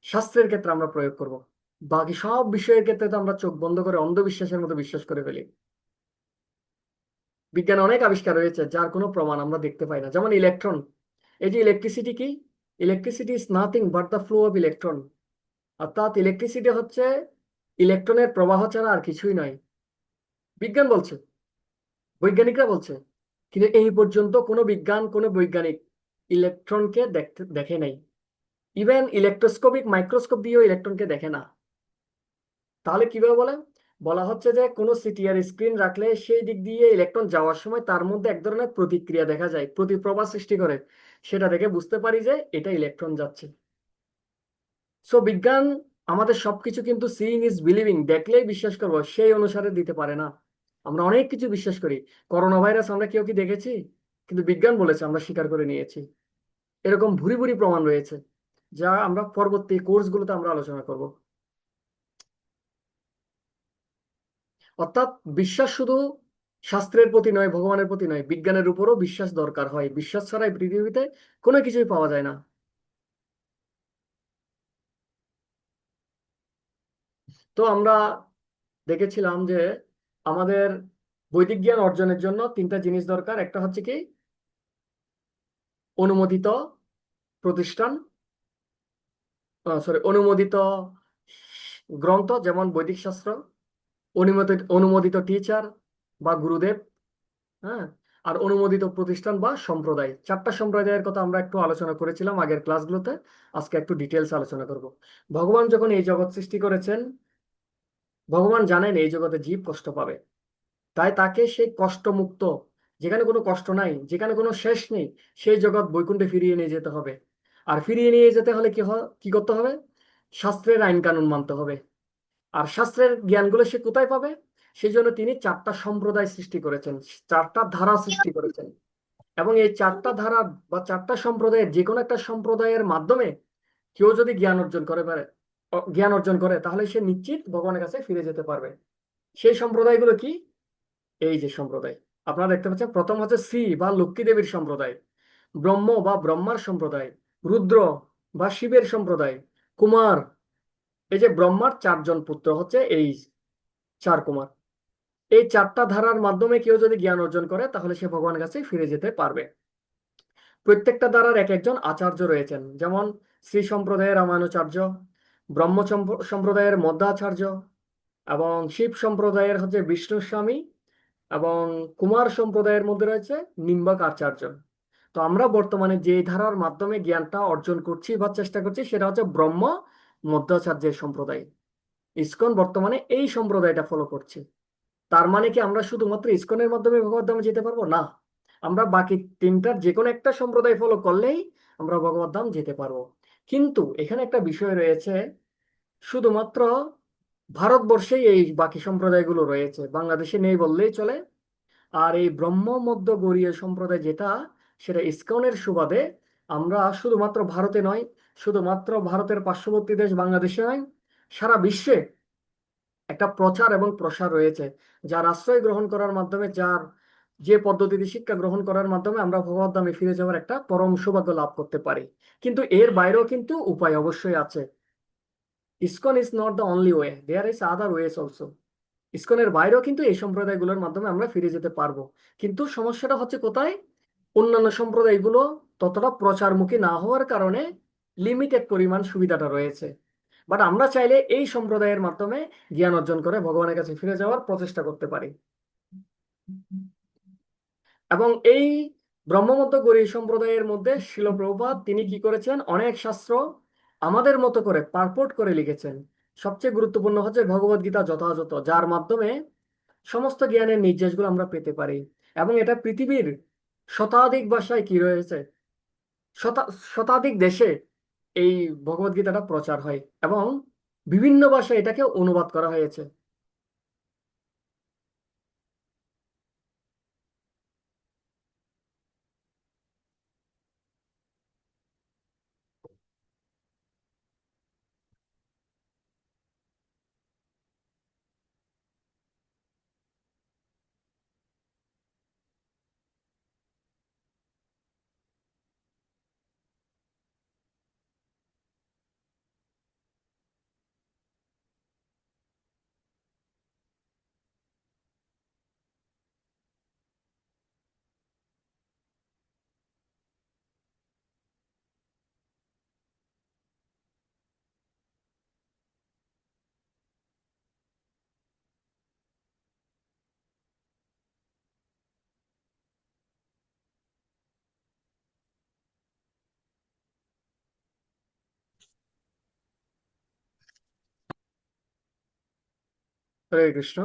Speaker 1: শাস্ত্রের ক্ষেত্রে আমরা প্রয়োগ করব, বাকি সব বিষয়ের ক্ষেত্রে তো আমরা চোখ বন্ধ করে অন্ধবিশ্বাসের মতো বিশ্বাস করে ফেলি। বিজ্ঞানে অনেক আবিষ্কার রয়েছে যার কোনো প্রমাণ আমরা দেখতে পাই না, যেমন ইলেকট্রন। এই যে ইলেকট্রিসিটি কি, electricity is nothing but the flow of electron. অর্থাৎ ইলেকট্রিসিটি হচ্ছে ইলেকট্রনের প্রবাহ ছাড়া আর কিছুই নয়, বিজ্ঞান বলছে, বৈজ্ঞানিকরা বলছে। কিন্তু এই পর্যন্ত কোনো বিজ্ঞান, কোনো বৈজ্ঞানিক ইলেকট্রনকে দেখে নাই। ইভেন ইলেকট্রোস্কোপিক মাইক্রোস্কোপ দিয়েও ইলেকট্রনকে দেখে না। তাহলে কিভাবে বলে? বলা হচ্ছে যে কোনো সিটিআর স্ক্রিন রাখলে সেই দিক দিয়ে ইলেকট্রন যাওয়ার সময় তার মধ্যে এক ধরনের প্রতিক্রিয়া দেখা যায়, প্রতিপ্রবাহ সৃষ্টি করে, সেটা দেখে বুঝতে পারি যে এটা ইলেকট্রন যাচ্ছে। সো বিজ্ঞান আমাদের সবকিছু কিন্তু সিইং ইজ বিলিভিং, দেখলেই বিশ্বাস করবো সেই অনুসারে দিতে পারে না। আমরা অনেক কিছু বিশ্বাস করি। করোনা ভাইরাস আমরা কেউ কি দেখেছি? কিন্তু বিজ্ঞান বলেছে, আমরা স্বীকার করে নিয়েছি। এরকম ভুরি ভুরি প্রমাণ রয়েছে, যা আমরা পরবর্তী কোর্সগুলোতে আমরা আলোচনা করব। অর্থাৎ বিশ্বাস শুধু শাস্ত্রের প্রতি নয়, ভগবানের প্রতি নয়, বিজ্ঞানের উপরও বিশ্বাস দরকার হয়। বিশ্বাস ছাড়া এই পৃথিবীতে কোনো কিছুই পাওয়া যায় না। তো আমরা দেখেছিলাম যে আমাদের বৈদিক জ্ঞান অর্জনের জন্য তিনটা জিনিস দরকার। একটা হচ্ছে কি, অনুমোদিত প্রতিষ্ঠান, অনুমোদিত গ্রন্থ যেমন বৈদিক শাস্ত্র, অনুমোদিত অনুমোদিত টিচার বা গুরুদেব, হ্যাঁ, আর অনুমোদিত প্রতিষ্ঠান বা সম্প্রদায়। চারটা সম্প্রদায়ের কথা আমরা একটু আলোচনা করেছিলাম আগের ক্লাসগুলোতে, আজকে একটু ডিটেলস আলোচনা করব। ভগবান যখন এই জগৎ সৃষ্টি করেছেন, ভগবান জানেন এই জগতে জীব কষ্ট পাবে, তাই তাকে সেই কষ্ট মুক্ত, যেখানে কোনো কষ্ট নাই, যেখানে কোনো শেষ নেই, সেই জগৎ বৈকুণ্ঠে ফিরিয়ে নিয়ে যেতে হবে। আর ফিরিয়ে নিয়ে যেতে হলে কি করতে হবে? শাস্ত্রের আইন কানুন মানতে হবে। আর শাস্ত্রের জ্ঞানগুলো সে কোথায় পাবে? সেই জন্য তিনি চারটা সম্প্রদায় সৃষ্টি করেছেন, চারটা ধারা সৃষ্টি করেছেন। এবং এই চারটা ধারা বা চারটা সম্প্রদায়ের যে কোনো একটা সম্প্রদায়ের মাধ্যমে কেউ যদি জ্ঞান অর্জন করে পারে, জ্ঞান অর্জন করে, তাহলে সে নিশ্চিত ভগবানের কাছে ফিরে যেতে পারবে। সেই সম্প্রদায়গুলো কি? এই যে সম্প্রদায় আপনারা দেখতে পাচ্ছেন, প্রথম হচ্ছে শ্রী বা লক্ষ্মী দেবীর সম্প্রদায়, ব্রহ্ম বা ব্রহ্মার সম্প্রদায়, রুদ্র বা শিবের সম্প্রদায়, কুমার। এই যে ব্রহ্মার 4জন পুত্র হচ্ছে এই 4 কুমার। এই 4টা ধারার মাধ্যমে কেউ যদি জ্ঞান অর্জন করে তাহলে সে ভগবানের কাছে ফিরে যেতে পারবে। প্রত্যেকটা ধারার এক একজন আচার্য রয়েছেন, যেমন শ্রী সম্প্রদায়ের রামানুচার্য, ব্রহ্ম সম্প্রদায়ের মধ্যাচার্য, এবং শিব সম্প্রদায়ের হচ্ছে বিষ্ণু স্বামী, এবং কুমার সম্প্রদায়ের মধ্যে রয়েছে নিম্বাক আচার্য। তো আমরা বর্তমানে যে ধারার মাধ্যমে জ্ঞানটা অর্জন করছি বা চেষ্টা করছি সেটা হচ্ছে ব্রহ্ম মধ্যাচার্যের সম্প্রদায়। ইসকন বর্তমানে এই সম্প্রদায়টা ফলো করছে। তার মানে কি আমরা শুধুমাত্র ইসকনের মাধ্যমে ভগবত ধামে যেতে পারবো? না, আমরা বাকি 3টার যে কোনো একটা সম্প্রদায় ফলো করলেই আমরা ভগবত ধাম যেতে পারবো। কিন্তু এখানে একটা বিষয় রয়েছে, শুধুমাত্র ভারতবর্ষেই এই বাকি সম্প্রদায়গুলো রয়েছে, বাংলাদেশে নেই বললেই চলে। আর এই ব্রহ্ম মধ্য গৌড়ীয় সম্প্রদায় যেটা, সেটা ইসকনের সুবাদে আমরা শুধুমাত্র ভারতে নয়, শুধুমাত্র ভারতের পার্শ্ববর্তী দেশ বাংলাদেশে নয়, সারা বিশ্বে একটা প্রচার এবং প্রসার রয়েছে, যার আশ্রয় গ্রহণ করার মাধ্যমে, যার যে পদ্ধতিতে শিক্ষা গ্রহণ করার মাধ্যমে আমরা ভগবত ধামে ফিরে যাওয়ার একটা পরম সৌভাগ্য লাভ করতে পারি। কিন্তু এর বাইরেও কিন্তু উপায় অবশ্যই আছে। ISKCON is not the only way, there is other ways also. ইসকনের বাইরেও কিন্তু এই সম্প্রদায়গুলোর মাধ্যমে আমরা ফিরে যেতে পারবো। কিন্তু সমস্যাটা হচ্ছে কোথায়? অন্যান্য সম্প্রদায়গুলো ততটা প্রচারমুখী না হওয়ার কারণে লিমিটেড পরিমাণ সুবিধাটা রয়েছে। বাট আমরা চাইলে এই সম্প্রদায়ের মাধ্যমে জ্ঞান অর্জন করে ভগবানের কাছে ফিরে যাওয়ার প্রচেষ্টা করতে পারি। এবং এই ব্রহ্মমত গৌড়ীয় সম্প্রদায়ের মধ্যে শিল প্রভুপাদ তিনি কি করেছেন, অনেক শাস্ত্র আমাদের মতো করে পার্পট করে লিখেছেন। সবচেয়ে গুরুত্বপূর্ণ হচ্ছে ভগবদ গীতা যথাযথ, যার মাধ্যমে সমস্ত জ্ঞানের নির্দেশগুলো আমরা পেতে পারি। এবং এটা পৃথিবীর শতাধিক ভাষায় কি রয়েছে, শতাধিক দেশে এই ভগবদ গীতাটা প্রচার হয়, এবং বিভিন্ন ভাষায় এটাকে অনুবাদ করা হয়েছে। হরে কৃষ্ণ।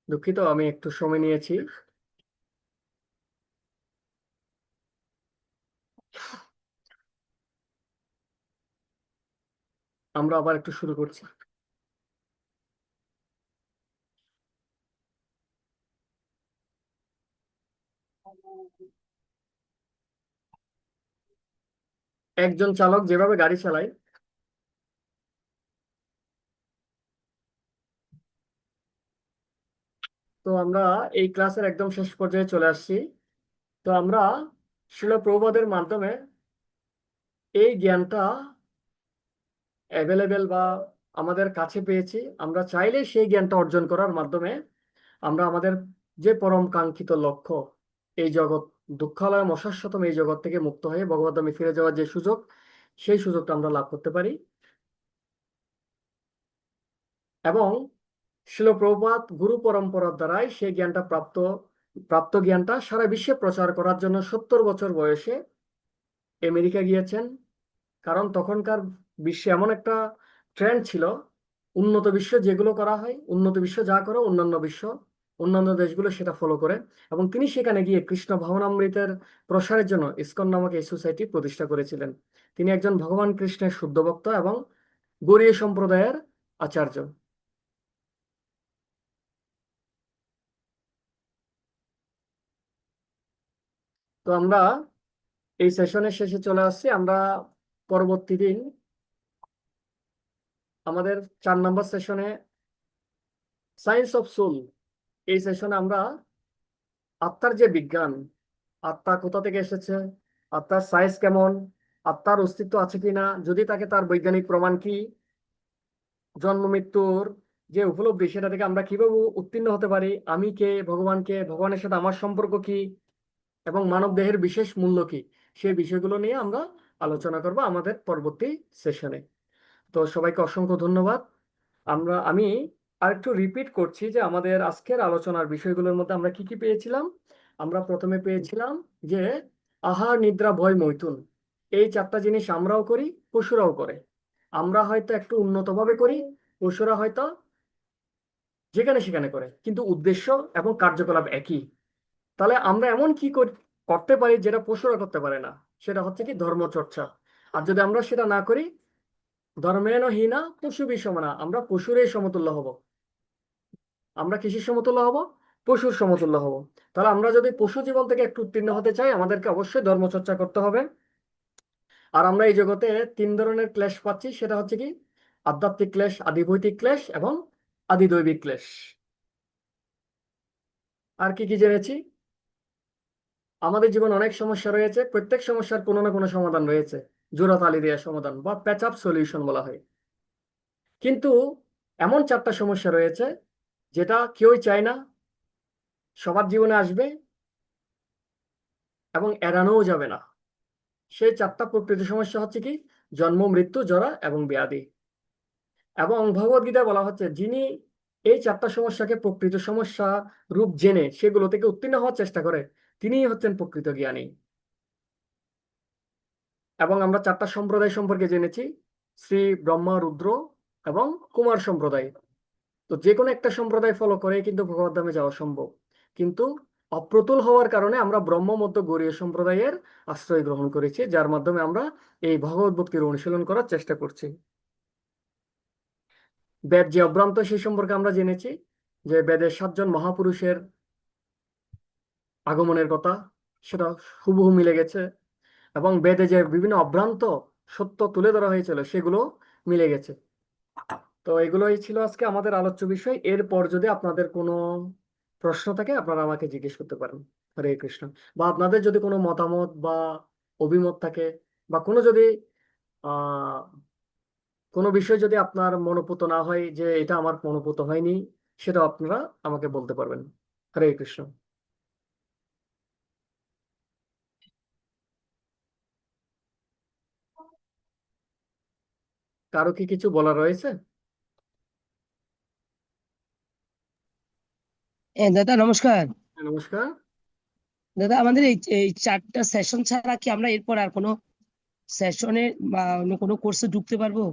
Speaker 1: দুঃখিত, আমি একটু সময় নিয়েছি। আমরা আবার একটু শুরু করছি। একজন চালক যেভাবে গাড়ি চালায়, তো আমরা এই ক্লাসের একদম শেষ পর্যায়ে চলে আসছি। তো আমরা শিল প্রভুপাদের মাধ্যমে এই জ্ঞানটা অ্যাভেলেবেল বা আমাদের কাছে পেয়েছি। আমরা চাইলে সেই জ্ঞানটা অর্জন করার মাধ্যমে আমরা আমাদের যে পরম কাঙ্ক্ষিত লক্ষ্য, এই জগৎ দুঃখালয় অশাশ্বতম এই জগৎ থেকে মুক্ত হয়ে ভগবদ্ধামে ফিরে যাওয়ার যে সুযোগ, সেই সুযোগটা আমরা লাভ করতে পারি। এবং শিল প্রভুপাদ গুরু পরম্পরার দ্বারাই সেই জ্ঞানটা প্রাপ্ত জ্ঞানটা সারা বিশ্বে প্রচার করার জন্য 70 বছর বয়সে আমেরিকা গিয়েছেন। কারণ তখনকার বিশ্বে এমন একটা ট্রেন্ড ছিল, উন্নত বিশ্ব যেগুলো করা হয়, উন্নত বিশ্ব যা করে অন্যান্য দেশগুলো সেটা ফলো করে। এবং তিনি সেখানে গিয়ে কৃষ্ণ ভাবনামৃতের প্রসারের জন্য ইসকন নামক এই সোসাইটি প্রতিষ্ঠা করেছিলেন। তিনি একজন ভগবান কৃষ্ণের শুদ্ধ ভক্ত এবং গৌড়ীয় সম্প্রদায়ের আচার্য। তো আমরা এই সেশনের শেষে চলে আসছি। আমরা পরবর্তী দিন আমাদের 4 নম্বর সেশনে সায়েন্স অফ সোল, এই সেশনে আমরা আত্মার যে বিজ্ঞান, আত্মা কোথা থেকে এসেছে, আত্মার সাইজ কেমন, আত্মার অস্তিত্ব আছে কিনা, যদি থাকে তার বৈজ্ঞানিক প্রমাণ কি, জন্ম মৃত্যুর যে উপলব্ধি সেটা থেকে আমরা কিভাবে উত্তীর্ণ হতে পারি, আমি কে, ভগবানকে, ভগবানের সাথে আমার সম্পর্ক কি, এবং মানব দেহের বিশেষ মূল্য কি, সেই বিষয়গুলো নিয়ে আমরা আলোচনা করব আমাদের পরবর্তী সেশনে। তো সবাইকে অসংখ্য ধন্যবাদ। আমি আরেকটু রিপিট করছি যে আমাদের আজকের আলোচনার বিষয়গুলোর মধ্যে আমরা কি কি পেয়েছিলাম। আমরা প্রথমে পেয়েছিলাম যে আহার, নিদ্রা, ভয়, মৈথুন, এই 4টা জিনিস আমরাও করি, পশুরাও করে। আমরা হয়তো একটু উন্নতভাবে করি, পশুরা হয়তো যেখানে সেখানে করে, কিন্তু উদ্দেশ্য এবং কার্যকলাপ একই। তাহলে আমরা এমন কি করতে পারি যেটা পশুরা করতে পারে না, সেটা হচ্ছে কি ধর্মচর্চা। আর যদি আমরা সেটা না করি, ধর্মেণ হীনা পশু বিষমনা, আমরা পশুরই সমতুল্য হব। আমরা কিসের সমতুল্য হব? পশুর সমতুল্য হব। তাহলে আমরা যদি পশু জীবন থেকে একটু উত্তীর্ণ হতে চাই, আমাদেরকে অবশ্যই ধর্মচর্চা করতে হবে। আর আমরা এই জগতে 3 ধরনের ক্লেশ পাচ্ছি, সেটা হচ্ছে কি আধ্যাত্মিক ক্লেশ, আদিভৌতিক ক্লেশ এবং আদিদৈবিক ক্লেশ। আর কি কি জেনেছি? আমাদের জীবনে অনেক সমস্যা রয়েছে, প্রত্যেক সমস্যার কোনো না কোনো সমাধান রয়েছে, জোড়াতালি দেওয়া সমাধান বা প্যাচ আপ সলিউশন বলা হয়। কিন্তু এমন 4টা সমস্যা রয়েছে যেটা কেউই চায় না, সবার জীবনে আসবে এবং এড়ানোও যাবে না। সেই 4টা প্রকৃত সমস্যা হচ্ছে কি জন্ম, মৃত্যু, জরা এবং ব্যাধি। এবং ভগবদ্গীতায় বলা হচ্ছে যিনি এই 4টা সমস্যাকে প্রকৃত সমস্যা রূপ জেনে সেগুলো থেকে উত্তীর্ণ হওয়ার চেষ্টা করে, তিনিই হচ্ছেন প্রকৃত জ্ঞানী। এবং আমরা 4টা সম্প্রদায় সম্পর্কে জেনেছি, শ্রী, ব্রহ্মা, রুদ্র এবং কুমার সম্প্রদায়। তো যে কোনো একটা সম্প্রদায় ফলো করে কিন্তু ভগবদ্ধামে যাওয়া সম্ভব। কিন্তু অপ্রতুল হওয়ার কারণে আমরা ব্রহ্ম মধ্য গৌড়ীয় সম্প্রদায়ের আশ্রয় গ্রহণ করেছি, যার মাধ্যমে আমরা এই ভগবত ভক্তির অনুশীলন করার চেষ্টা করছি। বেদ যে অভ্রান্ত সেই সম্পর্কে আমরা জেনেছি, যে বেদের 7জন মহাপুরুষের আগমনের কথা, সেটা হুবহু মিলে গেছে। এবং বেদে যে বিভিন্ন অভ্রান্ত সত্য তুলে ধরা হয়েছিল সেগুলো মিলে গেছে। তো এগুলোই ছিল আজকে আমাদের আলোচ্য বিষয়। এরপর যদি আপনাদের কোনো প্রশ্ন থাকে আপনারা আমাকে জিজ্ঞেস করতে পারেন। হরে কৃষ্ণ। বা আপনাদের যদি কোনো মতামত বা অভিমত থাকে, বা কোনো যদি আহ কোনো বিষয় যদি আপনার মনোপুত না হয়, যে এটা আমার মনোপুত হয়নি, সেটা আপনারা আমাকে বলতে পারবেন। হরে কৃষ্ণ। কারো কি কিছু বলার রয়েছে?
Speaker 3: দাদা নমস্কার।
Speaker 1: নমস্কার।
Speaker 3: দাদা আমাদের এই এই 4টা সেশন ছাড়া কি আমরা এরপর আর কোনো সেশনে বা অন্য কোনো কোর্সে ঢুকতে পারবো?